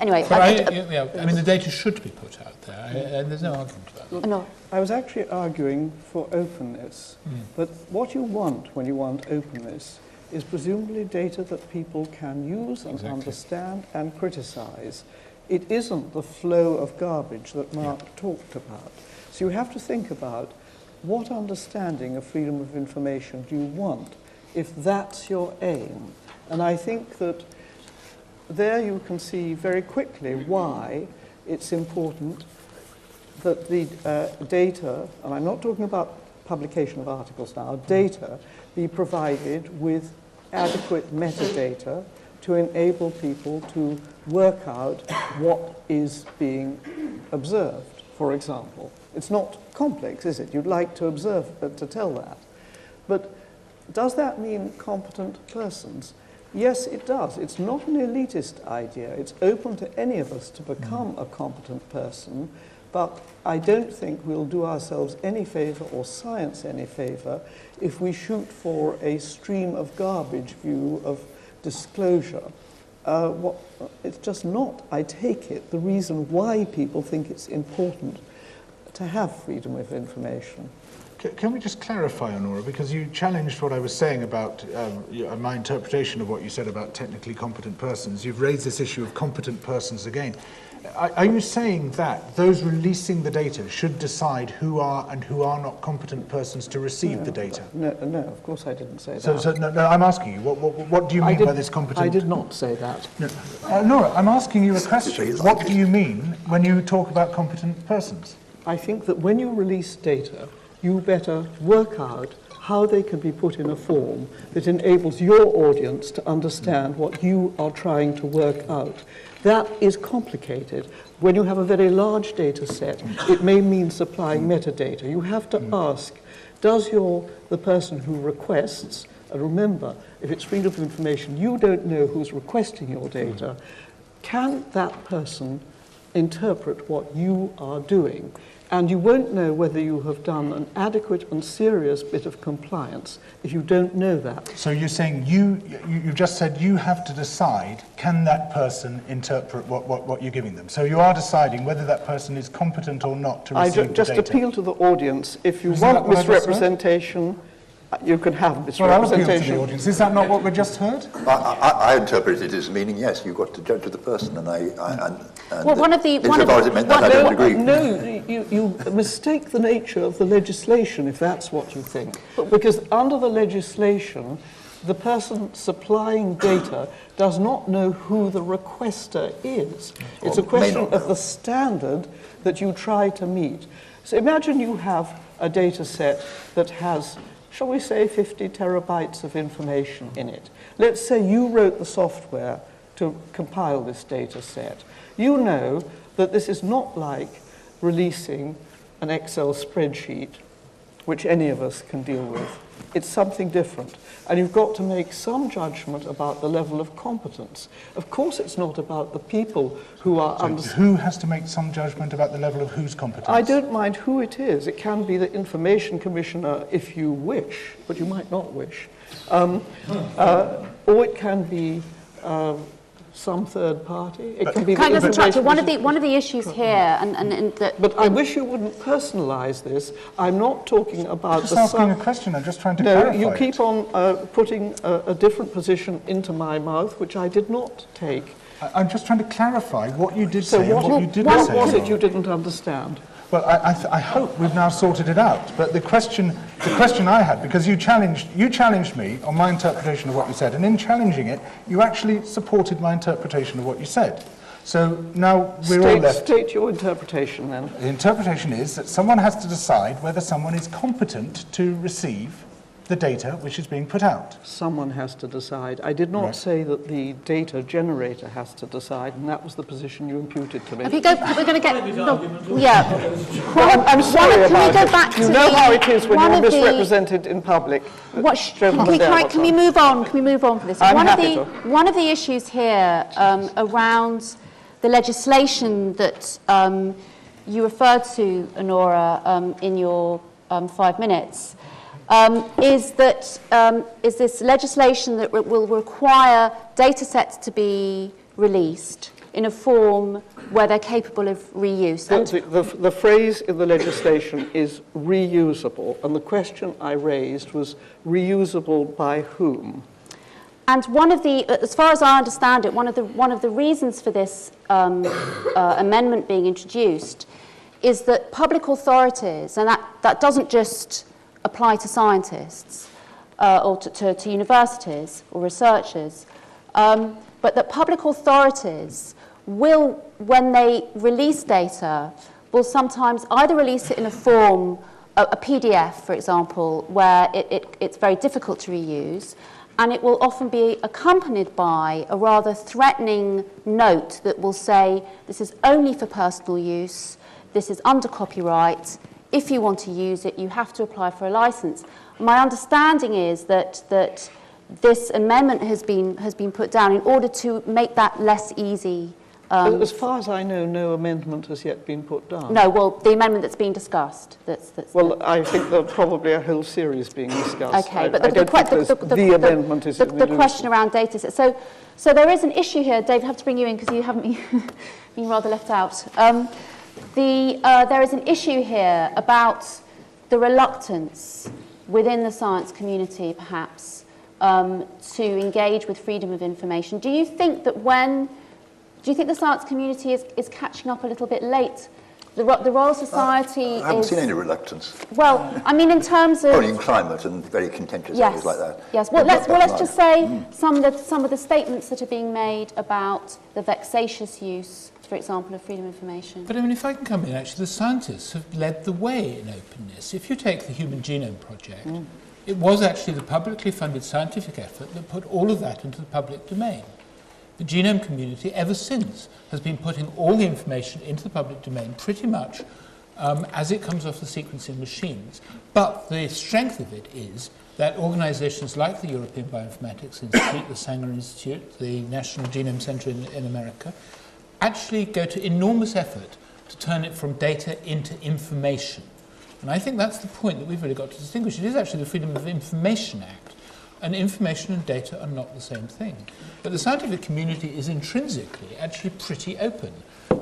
anyway, I mean, the data should be put out there, and there's no argument about that. No. I was actually arguing for openness, but what you want when you want openness is presumably data that people can use and understand and criticize. It isn't the flow of garbage that Mark talked about. So you have to think about what understanding of freedom of information do you want if that's your aim. And I think that there you can see very quickly why it's important that the data, and I'm not talking about publication of articles now, data be provided with adequate metadata to enable people to work out what is being observed, for example. It's not complex, is it? You'd like to observe, but to tell that. But does that mean competent persons? Yes, it does. It's not an elitist idea. It's open to any of us to become a competent person, but I don't think we'll do ourselves any favour or science any favour if we shoot for a stream of garbage view of disclosure. It's just not, I take it, the reason why people think it's important to have freedom of information. Can we just clarify, Onora, because you challenged what I was saying about my interpretation of what you said about technically competent persons. You've raised this issue of competent persons again. Are you saying that those releasing the data should decide who are and who are not competent persons to receive the data? No, of course I didn't say that. So no, I'm asking you, what do you mean by this competent? I did not say that. No. Nora, I'm asking you a question. What do you mean when you talk about competent persons? I think that when you release data, you better work out how they can be put in a form that enables your audience to understand what you are trying to work out. That is complicated. When you have a very large data set, it may mean supplying metadata. You have to ask, does the person who requests, and remember, if it's freedom of information, you don't know who's requesting your data, can that person interpret what you are doing? And you won't know whether you have done an adequate and serious bit of compliance if you don't know that. So you're saying you just said you have to decide, can that person interpret what you're giving them? So you are deciding whether that person is competent or not to receive the data. I just appeal to the audience. If you want misrepresentation, you can have misrepresentation. Well, I'll appeal to the audience. Is that not what we just heard? I interpret it as meaning, yes, you've got to judge the person, and one of the insofar as it meant that, I don't agree. No, you mistake the nature of the legislation if that's what you think. Because under the legislation, the person supplying data does not know who the requester is. It's a question of the standard that you try to meet. So imagine you have a data set that has, shall we say, 50 terabytes of information in it. Let's say you wrote the software to compile this data set. You know that this is not like releasing an Excel spreadsheet, which any of us can deal with. It's something different. And you've got to make some judgment about the level of competence. Of course, it's not about the people who are... Who has to make some judgment about the level of whose competence? I don't mind who it is. It can be the Information Commissioner if you wish, but you might not wish. Or it can be some third party. It can be kind the of structure. One of the issues here, but I wish you wouldn't personalise this. I'm not talking about just asking a question. I'm just trying to clarify. No, you keep on putting a different position into my mouth, which I did not take. I'm just trying to clarify what you did say and what you didn't say. What was it you didn't understand? Well, I hope we've now sorted it out. But the question I had, because you challenged me on my interpretation of what you said, and in challenging it, you actually supported my interpretation of what you said. So now we're all left. State your interpretation, then. The interpretation is that someone has to decide whether someone is competent to receive the data which is being put out. Someone has to decide. I did not say that the data generator has to decide, and that was the position you imputed to me. we're going to get... I'm sorry about it. Back you know how it is when you're misrepresented in public. Can we move on? Can we move on for this? One of the issues here around the legislation that you referred to, Onora, in your 5 minutes, is this legislation that will require data sets to be released in a form where they're capable of reuse. The phrase in the legislation is reusable, and the question I raised was reusable by whom? And as far as I understand it, one of the reasons for this amendment being introduced is that public authorities, and that doesn't just apply to scientists or to universities or researchers, but that public authorities will, when they release data, will sometimes either release it in a form, a PDF, for example, where it's very difficult to reuse, and it will often be accompanied by a rather threatening note that will say, this is only for personal use, this is under copyright, if you want to use it, you have to apply for a license. My understanding is that this amendment has been put down in order to make that less easy. As far as I know, no amendment has yet been put down. No, well, the amendment that's being discussed. I think there's probably a whole series being discussed. Okay, but the amendment is the question around data sets. So there is an issue here. Dave, I have to bring you in because you haven't been rather left out. There is an issue here about the reluctance within the science community, perhaps, to engage with freedom of information. Do you think the science community is catching up a little bit late? The Royal Society I haven't seen any reluctance. Well, I mean, in terms of... Only in climate and very contentious areas like that. Yes, well, let's just say some of the statements that are being made about the vexatious use, for example, of freedom of information. But I mean, if I can come in, actually, the scientists have led the way in openness. If you take the Human Genome Project, it was actually the publicly funded scientific effort that put all of that into the public domain. The genome community, ever since, has been putting all the information into the public domain pretty much as it comes off the sequencing machines. But the strength of it is that organizations like the European Bioinformatics Institute, the Sanger Institute, the National Genome Center in America, actually go to enormous effort to turn it from data into information. And I think that's the point that we've really got to distinguish. It is actually the Freedom of Information Act. And information and data are not the same thing. But the scientific community is intrinsically actually pretty open.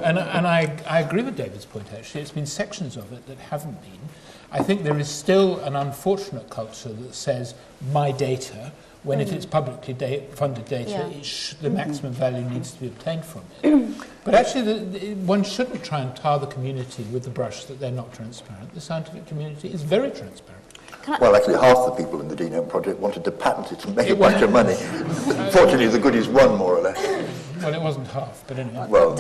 And I agree with David's point, actually. It's been sections of it that haven't been. I think there is still an unfortunate culture that says, my data, when it is publicly funded data, the maximum value needs to be obtained from it. But actually, one shouldn't try and tar the community with the brush that they're not transparent. The scientific community is very transparent. Well, actually, half the people in the Genome Project wanted to patent it and make a bunch of money. Fortunately, the goodies won, more or less. Well, it wasn't half, but anyway. Well,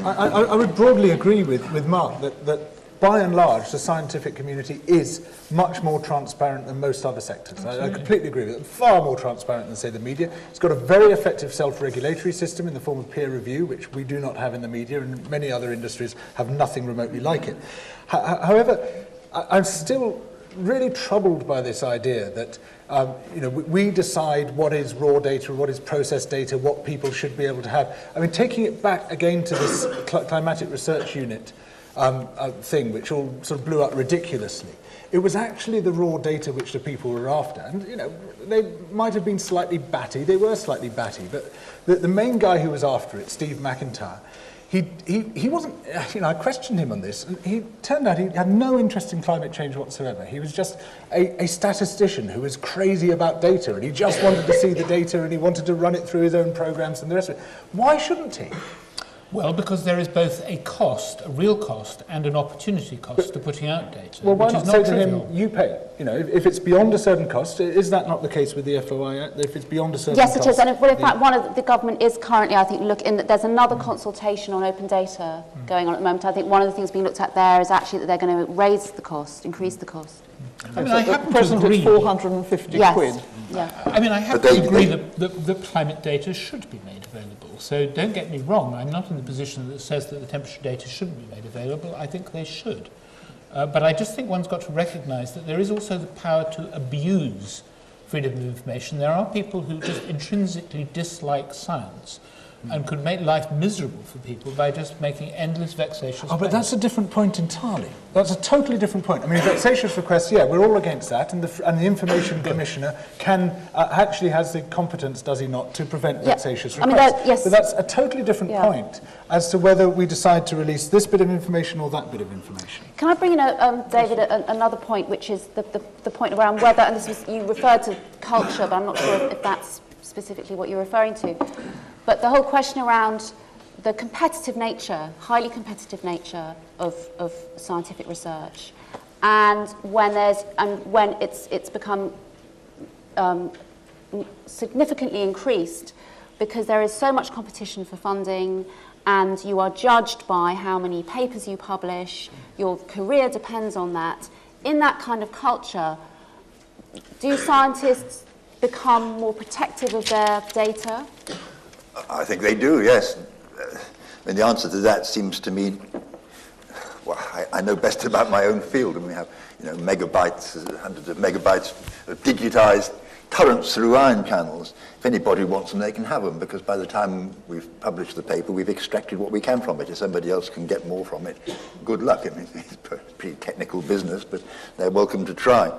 I would broadly agree with Mark that by and large, the scientific community is much more transparent than most other sectors. I completely agree with it. Far more transparent than, say, the media. It's got a very effective self-regulatory system in the form of peer review, which we do not have in the media, and many other industries have nothing remotely like it. However, I'm still really troubled by this idea that we decide what is raw data, what is processed data, what people should be able to have. I mean, taking it back again to this climatic research unit thing, which all sort of blew up ridiculously. It was actually the raw data which the people were after. And, they might have been slightly batty. They were slightly batty. But the main guy who was after it, Steve McIntyre, he wasn't, I questioned him on this, and he turned out he had no interest in climate change whatsoever. He was just a statistician who was crazy about data, and he just wanted to see the data, and he wanted to run it through his own programs and the rest of it. Why shouldn't he? Well, because there is both a cost, a real cost, and an opportunity cost to putting out data. Well, why which not is say not to trivial. him, you pay? If it's beyond a certain cost, is that not the case with the FOI Act? If it's beyond a certain Yes, cost? it is. And in fact, one of the government is currently, I think, there's another consultation on open data going on at the moment. I think one of the things being looked at there is actually that they're going to raise the cost, increase the cost. I mean, I happen to Present agree. it's 450 Yes. quid. Yeah. I mean, I have to agree that climate data should be made available. So don't get me wrong, I'm not in the position that says that the temperature data shouldn't be made available. I think they should. But I just think one's got to recognise that there is also the power to abuse freedom of information. There are people who just intrinsically dislike science and could make life miserable for people by just making endless vexatious Oh, but that's a different point entirely. That's a totally different point. I mean, vexatious requests, yeah, we're all against that, and the Information Commissioner actually has the competence, does he not, to prevent vexatious requests. I mean, yes. But that's a totally different point as to whether we decide to release this bit of information or that bit of information. Can I bring in, David, another point, which is the point around whether, and this was, you referred to culture, but I'm not sure if that's specifically what you're referring to. But the whole question around the competitive nature, highly competitive nature of scientific research, and when it's become significantly increased because there is so much competition for funding, and you are judged by how many papers you publish, your career depends on that. In that kind of culture, do scientists become more protective of their data? I think they do, yes. And the answer to that seems to me, well, I know best about my own field, and we have, megabytes, hundreds of megabytes of digitized currents through ion channels. If anybody wants them, they can have them, because by the time we've published the paper, we've extracted what we can from it. If somebody else can get more from it, good luck. I mean, it's a pretty technical business, but they're welcome to try.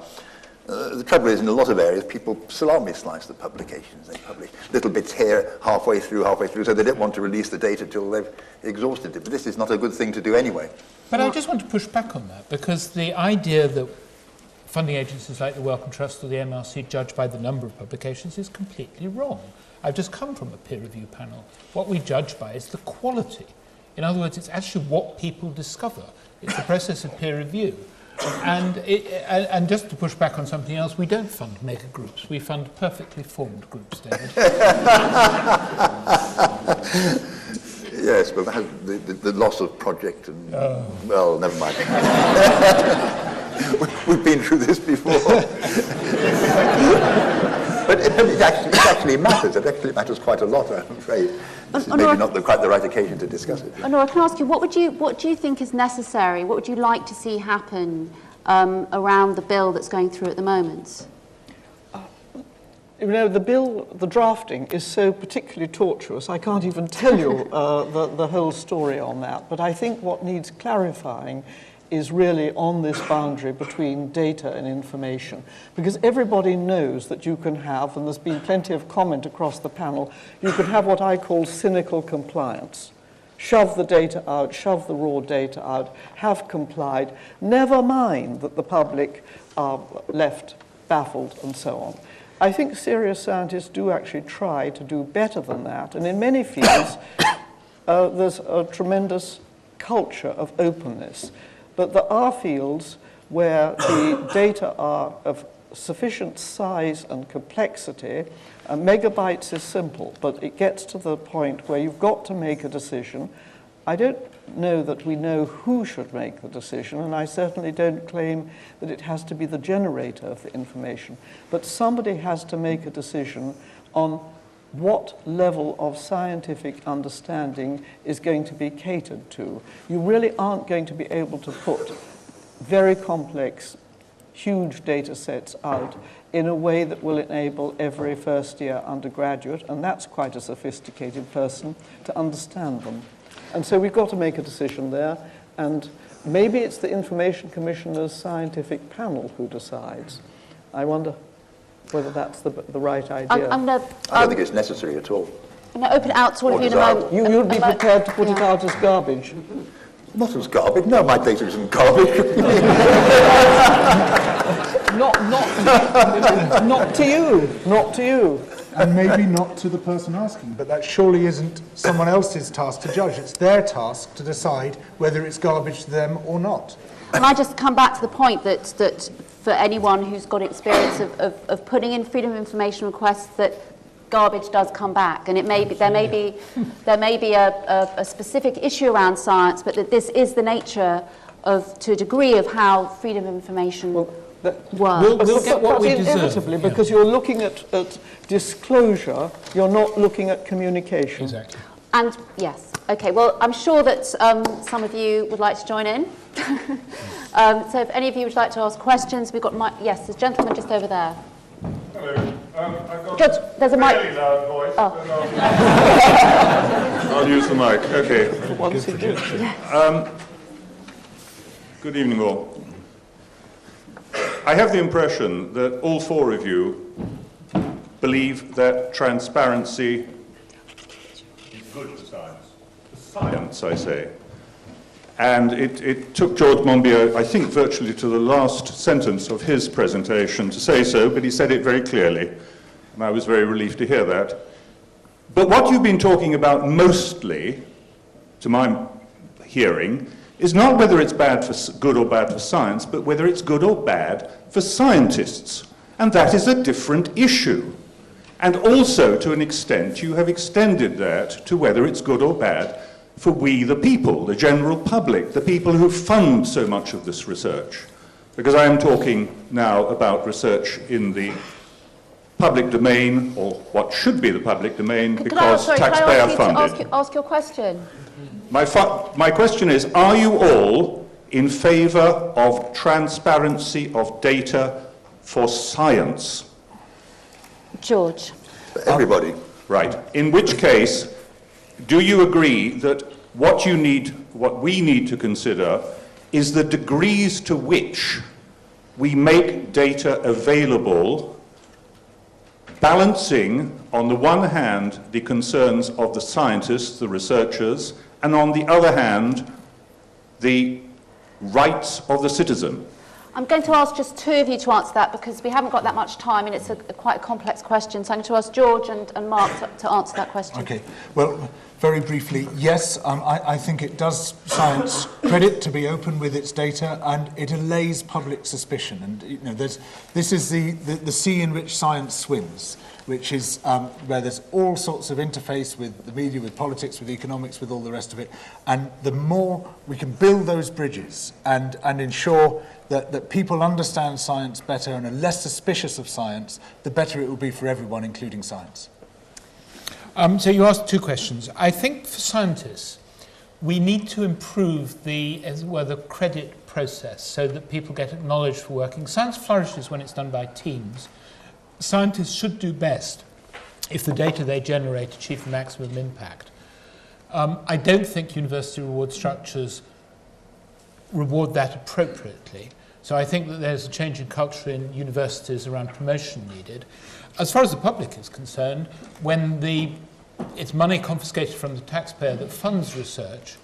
The trouble is, in a lot of areas, people salami slice the publications. They publish little bits here, halfway through, so they don't want to release the data till they've exhausted it. But this is not a good thing to do anyway. But I just want to push back on that, because the idea that funding agencies like the Wellcome Trust or the MRC judge by the number of publications is completely wrong. I've just come from a peer review panel. What we judge by is the quality. In other words, it's actually what people discover. It's the process of peer review. And just to push back on something else, we don't fund mega groups. We fund perfectly formed groups, David. Yes, but the loss of project and... Well, never mind. We've been through this before. But it actually matters. It actually matters quite a lot, I'm afraid. This is maybe not quite the right occasion to discuss it. Onora, can I ask you, what do you think is necessary? What would you like to see happen around the bill that's going through at the moment? The drafting is so particularly tortuous, I can't even tell you the whole story on that. But I think what needs clarifying is really on this boundary between data and information. Because everybody knows that you can have, and there's been plenty of comment across the panel, you can have what I call cynical compliance. Shove the data out, shove the raw data out, have complied, never mind that the public are left baffled and so on. I think serious scientists do actually try to do better than that, and in many fields there's a tremendous culture of openness. But there are fields where the data are of sufficient size and complexity. Megabytes is simple, but it gets to the point where you've got to make a decision. I don't know that we know who should make the decision, and I certainly don't claim that it has to be the generator of the information, but somebody has to make a decision on what level of scientific understanding is going to be catered to. You really aren't going to be able to put very complex, huge data sets out in a way that will enable every first-year undergraduate, and that's quite a sophisticated person, to understand them. And so we've got to make a decision there, and maybe it's the Information Commissioner's scientific panel who decides. I wonder whether that's the right idea. I don't think it's necessary at all. I'm going to open it out to all of you in a moment. You'd be prepared to put it out as garbage? Not as garbage. No, my data isn't garbage. Not to you. Not to you. And maybe not to the person asking, but that surely isn't someone else's task to judge. It's their task to decide whether it's garbage to them or not. And I just come back to the point that for anyone who's got experience of putting in freedom of information requests, that garbage does come back, and there may be a specific issue around science, but that this is the nature of, to a degree, of how freedom of information works. We'll get what we deserve. Inevitably, because you're looking at disclosure, you're not looking at communication. Exactly. And yes, okay. Well, I'm sure that some of you would like to join in. So if any of you would like to ask questions, we've got yes, there's a gentleman just over there. Hello. I've got Judge, there's a mic. really loud voice. Oh. But I'll use the mic. Okay. Good evening, all. I have the impression that all four of you believe that transparency is good for science. For science, I say. And it took George Monbiot, I think, virtually to the last sentence of his presentation to say so, but he said it very clearly, and I was very relieved to hear that. But what you've been talking about mostly, to my hearing, is not whether it's good or bad for science, but whether it's good or bad for scientists. And that is a different issue. And also, to an extent, you have extended that to whether it's good or bad for we the people, the general public, the people who fund so much of this research. Because I am talking now about research in the public domain, or what should be the public domain, because taxpayer funded. Can I ask your question? My question is, are you all in favour of transparency of data for science? George. Everybody. Right. In which case, do you agree that what we need to consider is the degrees to which we make data available, balancing, on the one hand, the concerns of the scientists, the researchers, and on the other hand, the rights of the citizen? I'm going to ask just two of you to answer that, because we haven't got that much time and it's quite a complex question. So I'm going to ask George and Mark to answer that question. Okay. Well, very briefly, yes, I think it does science credit to be open with its data, and it allays public suspicion. And this is the sea in which science swims, which is where there's all sorts of interface with the media, with politics, with economics, with all the rest of it. And the more we can build those bridges and ensure that people understand science better and are less suspicious of science, the better it will be for everyone, including science. So you asked two questions. I think for scientists, we need to improve the credit process so that people get acknowledged for working. Science flourishes when it's done by teams. Scientists should do best if the data they generate achieve the maximum impact. I don't think university reward structures reward that appropriately. So I think that there's a change in culture in universities around promotion needed. As far as the public is concerned, when it's money confiscated from the taxpayer that funds research,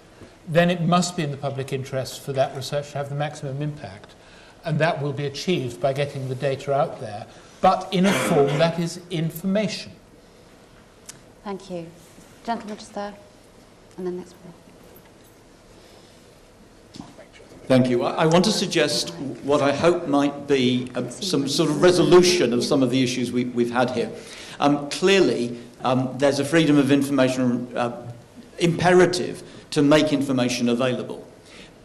then it must be in the public interest for that research to have the maximum impact. And that will be achieved by getting the data out there, but in a form that is information. Thank you. Gentleman just there, and then next one. Thank you. I want to suggest what I hope might be some sort of resolution of some of the issues we've had here. Clearly, there's a freedom of information imperative to make information available.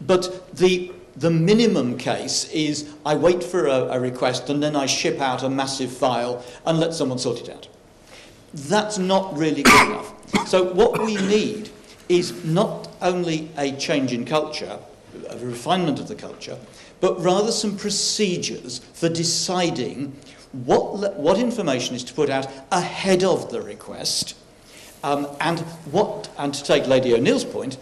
But the minimum case is I wait for a request and then I ship out a massive file and let someone sort it out. That's not really good enough. So what we need is not only a change in culture, a refinement of the culture, but rather some procedures for deciding what information is to put out ahead of the request, and to take Lady O'Neill's point,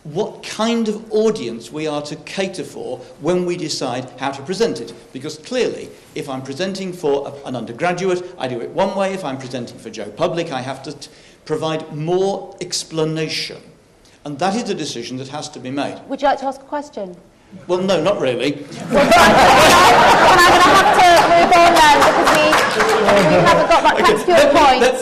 what kind of audience we are to cater for when we decide how to present it. Because clearly, if I'm presenting for an undergraduate, I do it one way. If I'm presenting for Joe Public, I have to provide more explanation. And that is a decision that has to be made. Would you like to ask a question? Well, no, not really. Well, I'm going to have to move on then, because we haven't got that. Thanks for your points.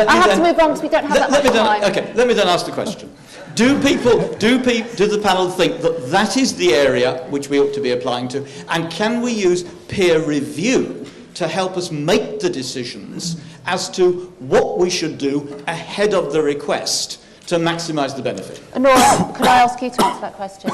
I have to move on because we don't have that much time. Okay, let me then ask the question. Do the panel think that is the area which we ought to be applying to? And can we use peer review to help us make the decisions as to what we should do ahead of the request to maximise the benefit? Onora, could I ask you to answer that question?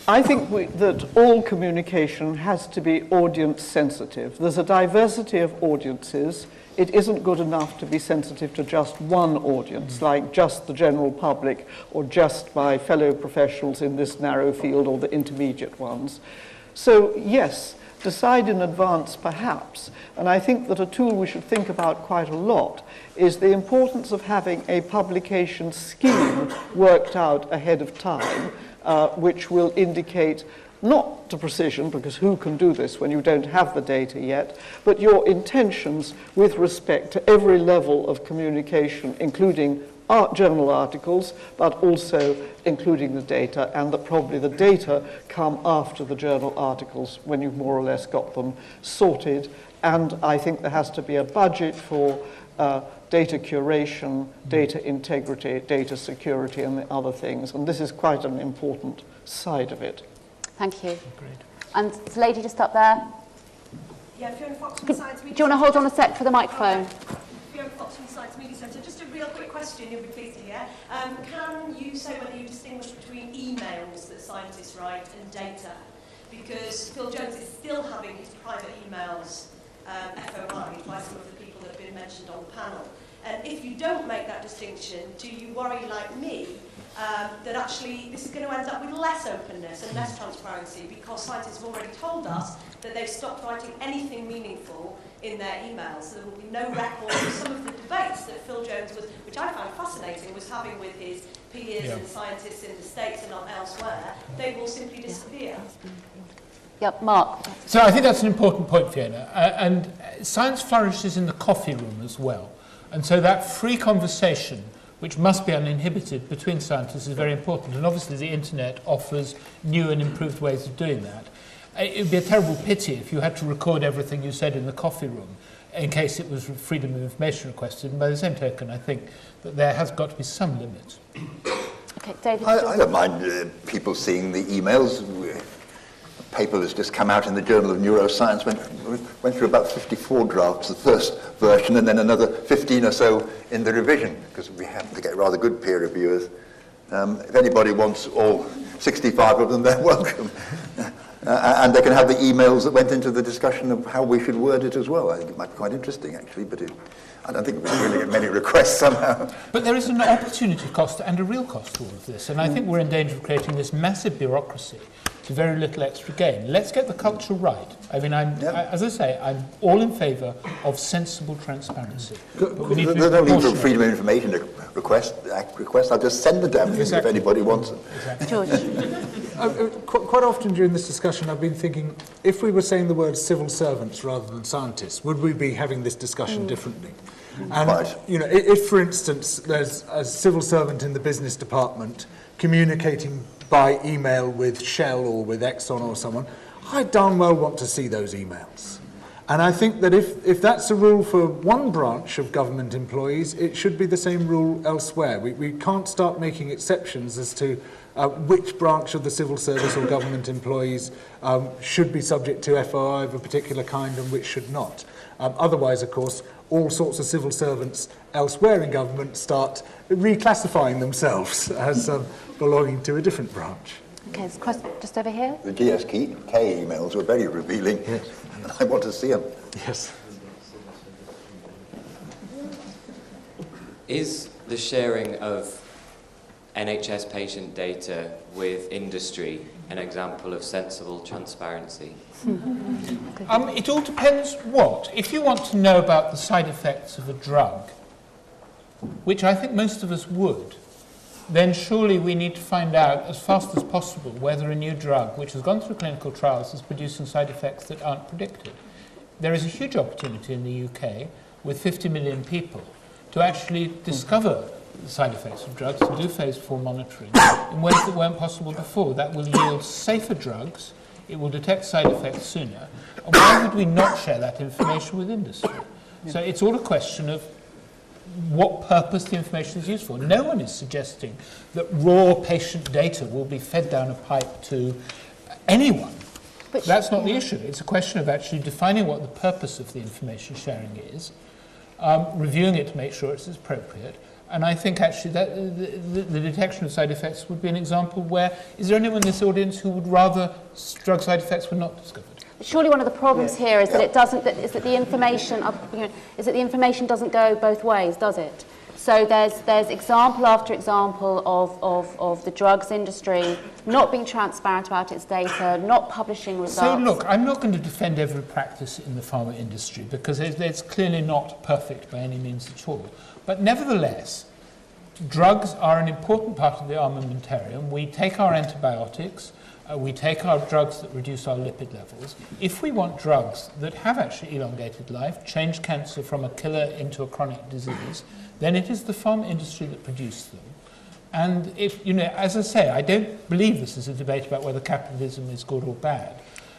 I think that all communication has to be audience sensitive. There's a diversity of audiences. It isn't good enough to be sensitive to just one audience, like just the general public or just my fellow professionals in this narrow field or the intermediate ones. So yes, decide in advance perhaps, and I think that a tool we should think about quite a lot is the importance of having a publication scheme worked out ahead of time, which will indicate not to precision, because who can do this when you don't have the data yet, but your intentions with respect to every level of communication, including journal articles, but also including the data, and that probably the data come after the journal articles when you've more or less got them sorted. And I think there has to be a budget for data curation, data integrity, data security, and the other things. And this is quite an important side of it. Thank you. Great. And the lady just up there. Yeah, Fiona Fox from Science Media. Do you want to hold on a sec for the microphone? Okay. Fiona Fox from Science Media Centre. Just a real quick question, you'll be pleased to hear. Can you say whether you distinguish between emails that scientists write and data? Because Phil Jones is still having his private emails FOI'd by some of the people that have been mentioned on the panel. And if you don't make that distinction, do you worry, like me, that actually this is going to end up with less openness and less transparency, because scientists have already told us that they've stopped writing anything meaningful in their emails. So there will be no record of some of the debates that Phil Jones was, which I found fascinating, was having with his peers and scientists in the States and not elsewhere. They will simply disappear. Yep, Mark. So I think that's an important point, Fiona. And science flourishes in the coffee room as well. And so that free conversation, which must be uninhibited between scientists, is very important. And obviously the internet offers new and improved ways of doing that. It would be a terrible pity if you had to record everything you said in the coffee room in case it was freedom of information requested. And by the same token, I think that there has got to be some limit. Okay, David. I don't mind people seeing the emails. A paper that's just come out in the Journal of Neuroscience went through about 54 drafts, the first version, and then another 15 or so in the revision, because we happen to get rather good peer reviewers. If anybody wants all 65 of them, they're welcome. And they can have the emails that went into the discussion of how we should word it as well. I think it might be quite interesting, actually, but I don't think we're going to get many requests somehow. But there is an opportunity cost and a real cost to all of this, and I think we're in danger of creating this massive bureaucracy to very little extra gain. Let's get the culture right. I mean, as I say, I'm all in favour of sensible transparency. There's no need for freedom of information request. I'll just send the damn thing if anybody wants it. Exactly. George. Quite often during this discussion, I've been thinking, if we were saying the word civil servants rather than scientists, would we be having this discussion differently? And, you know, if, for instance, there's a civil servant in the business department communicating by email with Shell or with Exxon or someone, I darn well want to see those emails. And I think that if that's a rule for one branch of government employees, it should be the same rule elsewhere. We can't start making exceptions as to which branch of the civil service or government employees should be subject to FOI of a particular kind and which should not. Otherwise, of course, all sorts of civil servants elsewhere in government start reclassifying themselves as belonging to a different branch. Okay, there's a question just over here. The GSK emails were very revealing. Yes. And I want to see them. Yes. Is the sharing of NHS patient data with industry an example of sensible transparency? It all depends what. If you want to know about the side effects of a drug, which I think most of us would, then surely we need to find out as fast as possible whether a new drug, which has gone through clinical trials, is producing side effects that aren't predicted. There is a huge opportunity in the UK, with 50 million people, to actually discover the side effects of drugs, to do phase 4 monitoring in ways that weren't possible before. That will yield safer drugs, it will detect side effects sooner, and why would we not share that information with industry? So it's all a question of what purpose the information is used for. No one is suggesting that raw patient data will be fed down a pipe to anyone. That's not the issue. It's a question of actually defining what the purpose of the information sharing is, reviewing it to make sure it's appropriate. And I think actually that the detection of side effects would be an example where, is there anyone in this audience who would rather drug side effects were not discovered? Surely one of the problems here is that it doesn't. Is that the information? Is that the information doesn't go both ways, does it? So there's example after example of the drugs industry not being transparent about its data, not publishing results. So look, I'm not going to defend every practice in the pharma industry because it's clearly not perfect by any means at all. But nevertheless, drugs are an important part of the armamentarium. We take our antibiotics. We take our drugs that reduce our lipid levels. If we want drugs that have actually elongated life, change cancer from a killer into a chronic disease, then it is the pharma industry that produce them. And if, as I say, I don't believe this is a debate about whether capitalism is good or bad.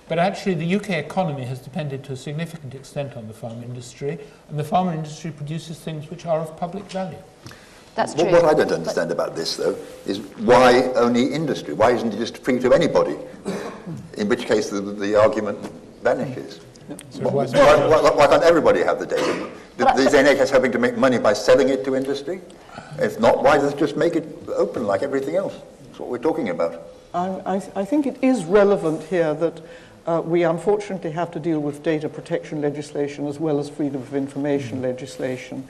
But actually the UK economy has depended to a significant extent on the pharma industry, and the pharma industry produces things which are of public value. That's true. What I don't understand about this, though, is why only industry? Why isn't it just free to anybody? In which case the argument vanishes. Why can't everybody have the data? Is the NHS hoping to make money by selling it to industry? If not, why does it just make it open like everything else? That's what we're talking about. I think it is relevant here that we unfortunately have to deal with data protection legislation as well as freedom of information legislation.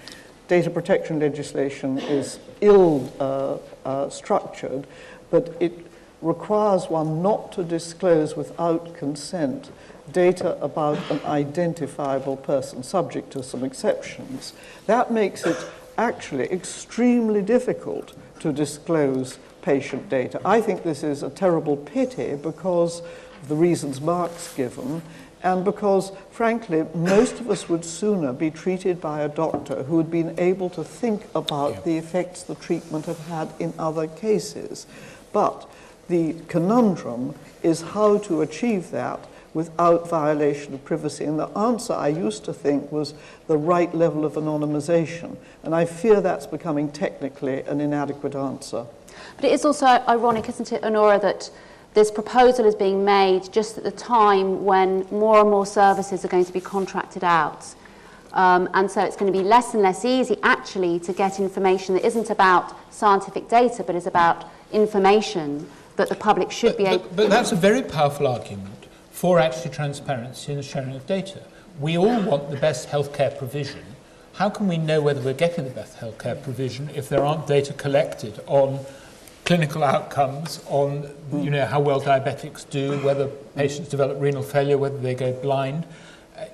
Data protection legislation is ill-structured, but it requires one not to disclose without consent data about an identifiable person, subject to some exceptions. That makes it actually extremely difficult to disclose patient data. I think this is a terrible pity because of the reasons Mark's given, and because, frankly, most of us would sooner be treated by a doctor who had been able to think about the effects the treatment had had in other cases. But the conundrum is how to achieve that without violation of privacy. And the answer, I used to think, was the right level of anonymization. And I fear that's becoming technically an inadequate answer. But it is also ironic, isn't it, Onora, that this proposal is being made just at the time when more and more services are going to be contracted out. And so it's going to be less and less easy, actually, to get information that isn't about scientific data, but is about information that the public should be able... But that's a very powerful argument for actually transparency in the sharing of data. We all want the best healthcare provision. How can we know whether we're getting the best healthcare provision if there aren't data collected on clinical outcomes, on how well diabetics do, whether patients develop renal failure, whether they go blind?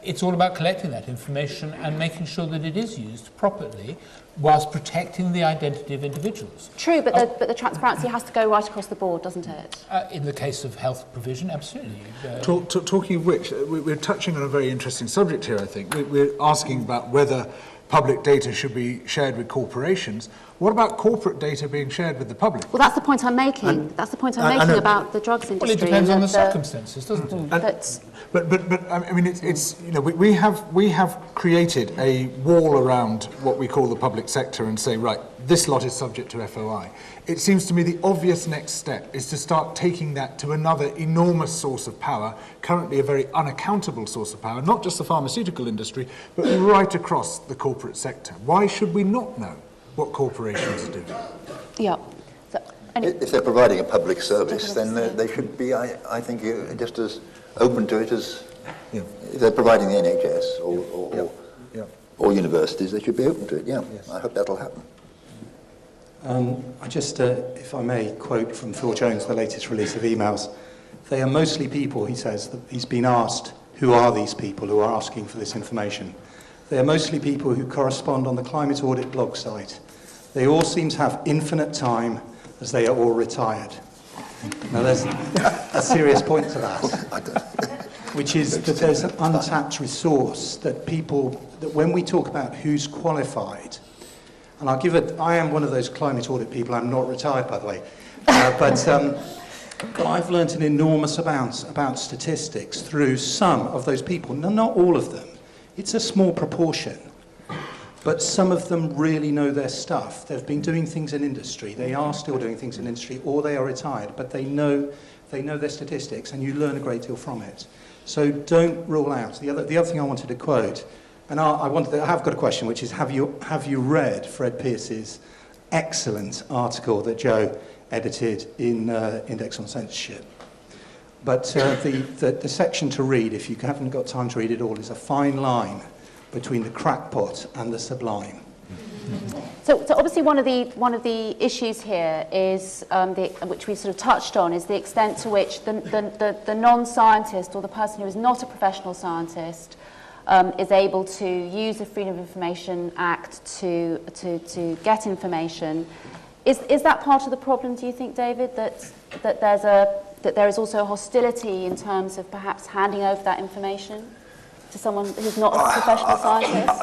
It's all about collecting that information and making sure that it is used properly whilst protecting the identity of individuals. True, but the transparency has to go right across the board, doesn't it? In the case of health provision, absolutely. Talking of which, we're touching on a very interesting subject here, I think. We're asking about whether public data should be shared with corporations. What about corporate data being shared with the public? Well, that's the point I'm making. That's the point I'm making about the drugs industry. Well, it depends on the circumstances, doesn't it? But I mean, it's you know, we have created a wall around what we call the public sector and say, right, this lot is subject to FOI. It seems to me the obvious next step is to start taking that to another enormous source of power, currently a very unaccountable source of power, not just the pharmaceutical industry, but right across the corporate sector. Why should we not know what corporations do? Yeah. So, if they're providing a public service, then they should be, I think, just as open to it as if they're providing the NHS or universities, they should be open to it. Yeah, yes. I hope that'll happen. I just, if I may, quote from Phil Jones, the latest release of emails. They are mostly people, he says, that he's been asked, who are these people who are asking for this information? They are mostly people who correspond on the Climate Audit blog site. They all seem to have infinite time as they are all retired. Now there's a serious point to that, which is that there's an untapped resource that when we talk about who's qualified, and I am one of those climate audit people. I'm not retired, by the way. But I've learned an enormous amount about statistics through some of those people. No, not all of them. It's a small proportion. But some of them really know their stuff. They've been doing things in industry. They are still doing things in industry, or they are retired. But they know their statistics, and you learn a great deal from it. So don't rule out. The other thing I wanted to quote. And I have got a question, which is, have you read Fred Pearce's excellent article that Jo edited in Index on Censorship? But the section to read, if you haven't got time to read it all, is a fine line between the crackpot and the sublime. So obviously one of the issues here is, which we sort of touched on, is the extent to which the non-scientist or the person who is not a professional scientist is able to use the Freedom of Information Act to get information. Is that part of the problem, do you think, David, that there is also a hostility in terms of perhaps handing over that information to someone who's not a professional scientist?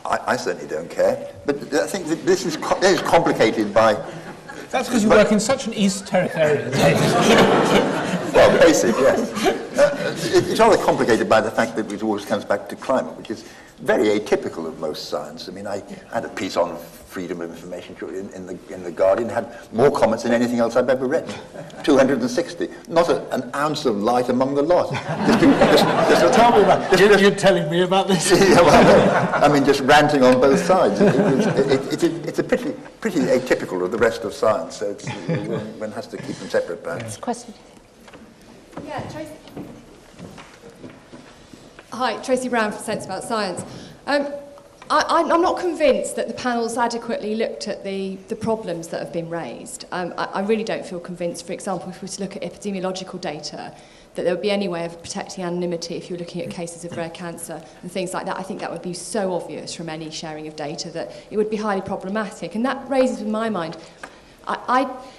I certainly don't care, but I think that this is complicated by... That's because you work in such an esoteric area, David. Well, basic, yes. It's rather complicated by the fact that it always comes back to climate, which is very atypical of most science. I mean, I had a piece on freedom of information in the Guardian, had more comments than anything else I've ever written. 260. Not an ounce of light among the lot. Tell me about you're telling me about this. Yeah, well, I mean, just ranting on both sides. It's a pretty atypical of the rest of science, so one has to keep them separate, perhaps. Question. Yeah, Tracy. Hi, Tracy Brown from Sense About Science. I'm not convinced that the panel's adequately looked at the problems that have been raised. I really don't feel convinced, for example, if we were to look at epidemiological data, that there would be any way of protecting anonymity if you're looking at cases of rare cancer and things like that. I think that would be so obvious from any sharing of data that it would be highly problematic. And that raises in my mind,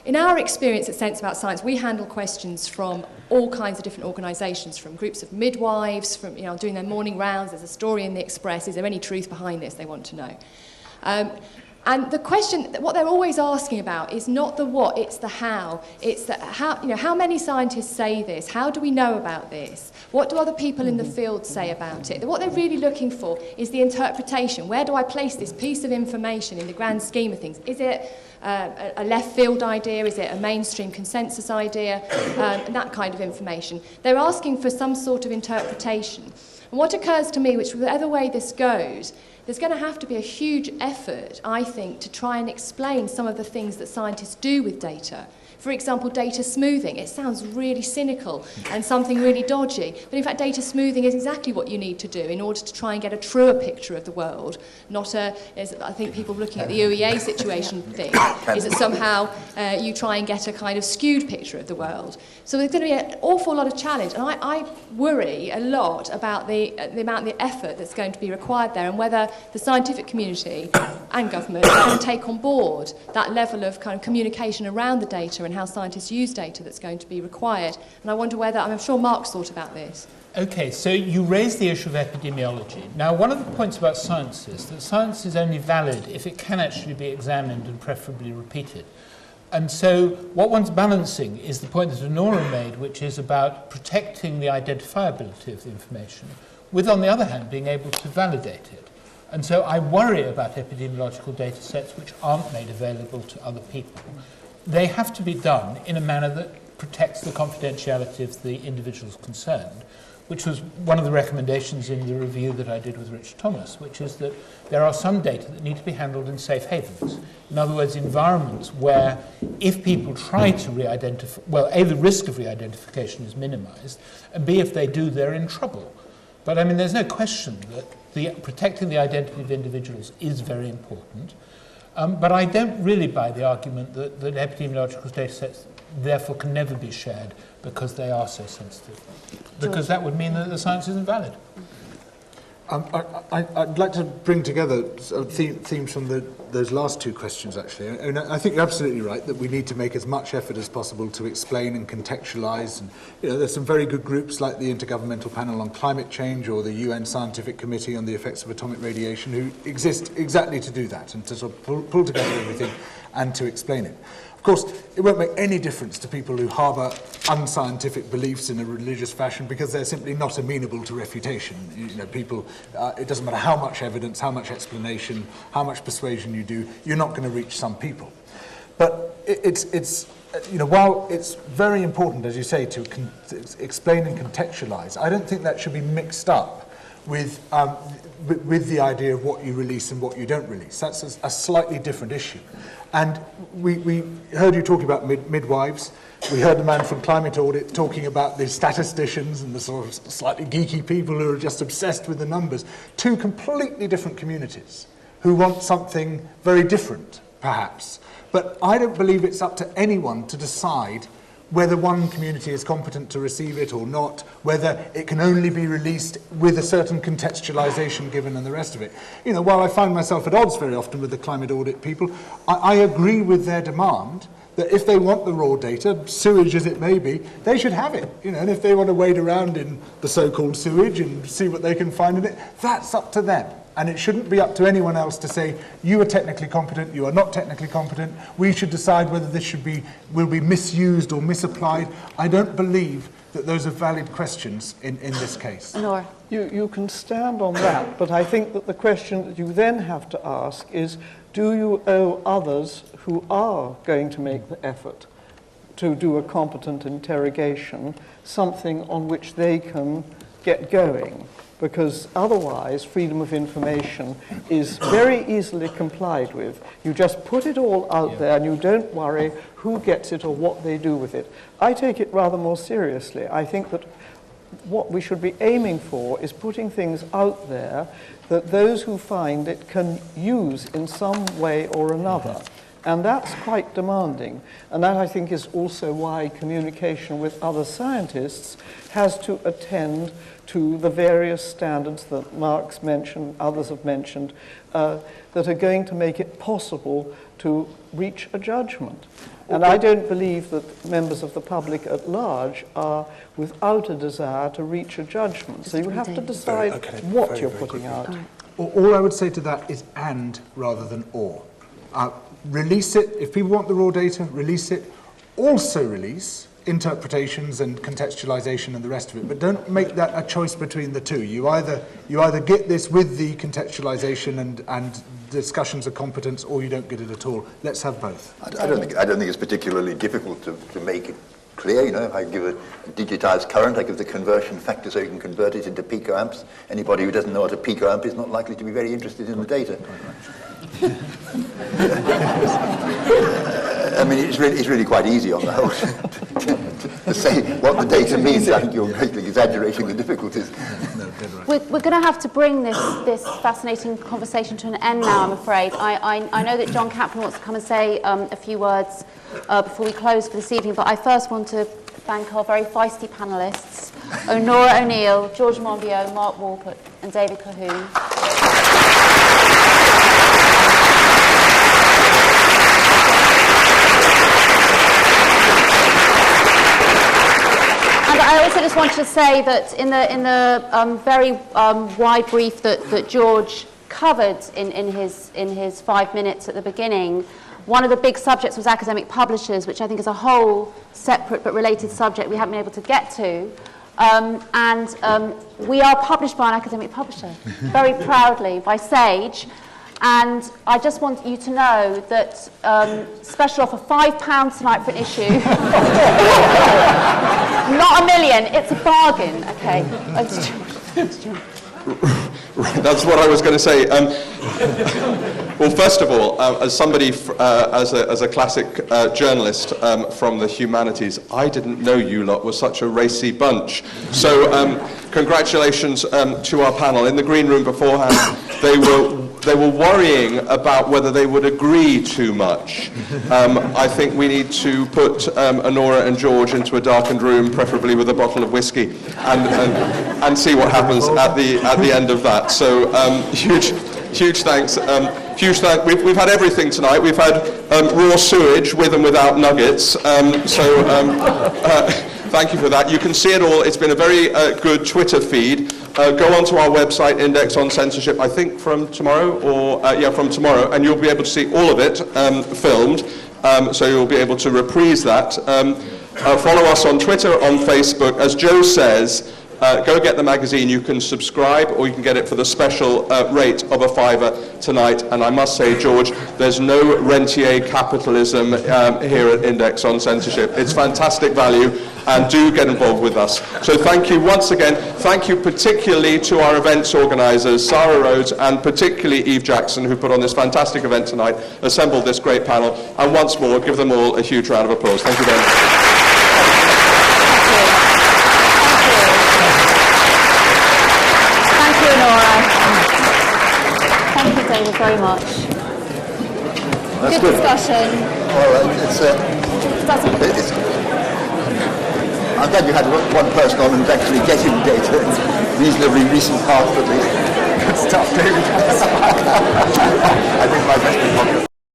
in our experience at Sense About Science, we handle questions from all kinds of different organisations, from groups of midwives, from doing their morning rounds. There's a story in the Express. Is there any truth behind this? They want to know. And the question, what they're always asking about is not the what, it's the how. It's the how. How many scientists say this? How do we know about this? What do other people in the field say about it? What they're really looking for is the interpretation. Where do I place this piece of information in the grand scheme of things? Is it a left field idea? Is it a mainstream consensus idea? And that kind of information. They're asking for some sort of interpretation. And what occurs to me, whichever way this goes, there's going to have to be a huge effort, I think, to try and explain some of the things that scientists do with data. For example, data smoothing. It sounds really cynical and something really dodgy, but in fact data smoothing is exactly what you need to do in order to try and get a truer picture of the world, not as I think people looking at the UEA situation think, is that somehow you try and get a kind of skewed picture of the world. So there's going to be an awful lot of challenge, and I worry a lot about the amount of the effort that's going to be required there, and whether the scientific community and government are going to take on board that level of kind of communication around the data and how scientists use data that's going to be required. And I wonder whether, I'm sure Mark's thought about this. Okay, so you raised the issue of epidemiology. Now, one of the points about science is that science is only valid if it can actually be examined and preferably repeated. And so what one's balancing is the point that Onora made, which is about protecting the identifiability of the information, with, on the other hand, being able to validate it. And so I worry about epidemiological data sets which aren't made available to other people. They have to be done in a manner that protects the confidentiality of the individuals concerned, which was one of the recommendations in the review that I did with Richard Thomas, which is that there are some data that need to be handled in safe havens. In other words, environments where if people try to re-identify, well, A, the risk of re-identification is minimized, and B, if they do, they're in trouble. But I mean, there's no question that protecting the identity of individuals is very important. But I don't really buy the argument that epidemiological data sets therefore can never be shared because they are so sensitive. Because that would mean that the science isn't valid. I'd like to bring together themes from those last two questions, actually. And I think you're absolutely right that we need to make as much effort as possible to explain and contextualise. And there's some very good groups like the Intergovernmental Panel on Climate Change or the UN Scientific Committee on the Effects of Atomic Radiation who exist exactly to do that and to sort of pull together everything and to explain it. Of course, it won't make any difference to people who harbour unscientific beliefs in a religious fashion because they're simply not amenable to refutation. People, it doesn't matter how much evidence, how much explanation, how much persuasion you do, you're not going to reach some people. But while it's very important, as you say, to explain and contextualise, I don't think that should be mixed up with the idea of what you release and what you don't release. That's a slightly different issue. And we heard you talking about midwives. We heard the man from Climate Audit talking about the statisticians and the sort of slightly geeky people who are just obsessed with the numbers. Two completely different communities who want something very different, perhaps. But I don't believe it's up to anyone to decide whether one community is competent to receive it or not, whether it can only be released with a certain contextualisation given and the rest of it. While I find myself at odds very often with the Climate Audit people, I agree with their demand that if they want the raw data, sewage as it may be, they should have it. And if they want to wade around in the so-called sewage and see what they can find in it, that's up to them. And it shouldn't be up to anyone else to say, you are technically competent, you are not technically competent, we should decide whether this will be misused or misapplied. I don't believe that those are valid questions in this case. Onora. You can stand on that, but I think that the question that you then have to ask is, do you owe others who are going to make the effort to do a competent interrogation something on which they can get going? Because otherwise freedom of information is very easily complied with. You just put it all out there and you don't worry who gets it or what they do with it. I take it rather more seriously. I think that what we should be aiming for is putting things out there that those who find it can use in some way or another. And that's quite demanding. And that, I think, is also why communication with other scientists has to attend to the various standards that Mark's mentioned, others have mentioned, that are going to make it possible to reach a judgment. And I don't believe that members of the public at large are without a desire to reach a judgment. So you have to decide what you're putting out. All I would say to that is and rather than or. Release it. If people want the raw data, release it. Also release interpretations and contextualization and the rest of it, but don't make that a choice between the two. You either get this with the contextualization and discussions of competence, or you don't get it at all. Let's have both. I don't think it's particularly difficult to make it clear. If I give a digitized current, I give the conversion factor so you can convert it into picoamps. Anybody who doesn't know what a picoamp is not likely to be very interested in the data. I mean, it's really quite easy on the whole to say what the data means. I think you're greatly exaggerating the difficulties. We're going to have to bring this fascinating conversation to an end now, I'm afraid. I know that John Kaplan wants to come and say a few words before we close for this evening, but I first want to thank our very feisty panellists, Onora O'Neill, George Monbiot, Mark Walport and David Colquhoun. And I also just wanted to say that in the very wide brief that George covered in his 5 minutes at the beginning, one of the big subjects was academic publishers, which I think is a whole separate but related subject we haven't been able to get to. We are published by an academic publisher, very proudly, by Sage. And I just want you to know that special offer, £5 tonight for an issue. Not $1 million, it's a bargain, okay? That's what I was going to say. Well, first of all, as somebody, as a classic journalist from the humanities, I didn't know you lot were such a racy bunch. So congratulations to our panel. In the green room beforehand, they were worrying about whether they would agree too much. I think we need to put Onora and George into a darkened room, preferably with a bottle of whiskey, and see what happens at the end of that. So huge thanks. We've had everything tonight. We've had raw sewage with and without nuggets. Thank you for that. You can see it all. It's been a very good Twitter feed. Go onto our website, Index on Censorship, I think from tomorrow, from tomorrow, and you'll be able to see all of it filmed, so you'll be able to reprise that. Follow us on Twitter, on Facebook. As Jo says, go get the magazine. You can subscribe, or you can get it for the special rate of £5 tonight. And I must say, George, there's no rentier capitalism here at Index on Censorship. It's fantastic value, and do get involved with us. So thank you once again. Thank you particularly to our events organisers, Sarah Rhodes, and particularly Eve Jackson, who put on this fantastic event tonight, assembled this great panel. And once more, give them all a huge round of applause. Thank you very much. Thank you, David, very much. That's good discussion. I'm glad you had one person on who's actually getting data in reasonably recent past, at least. Good stuff, David.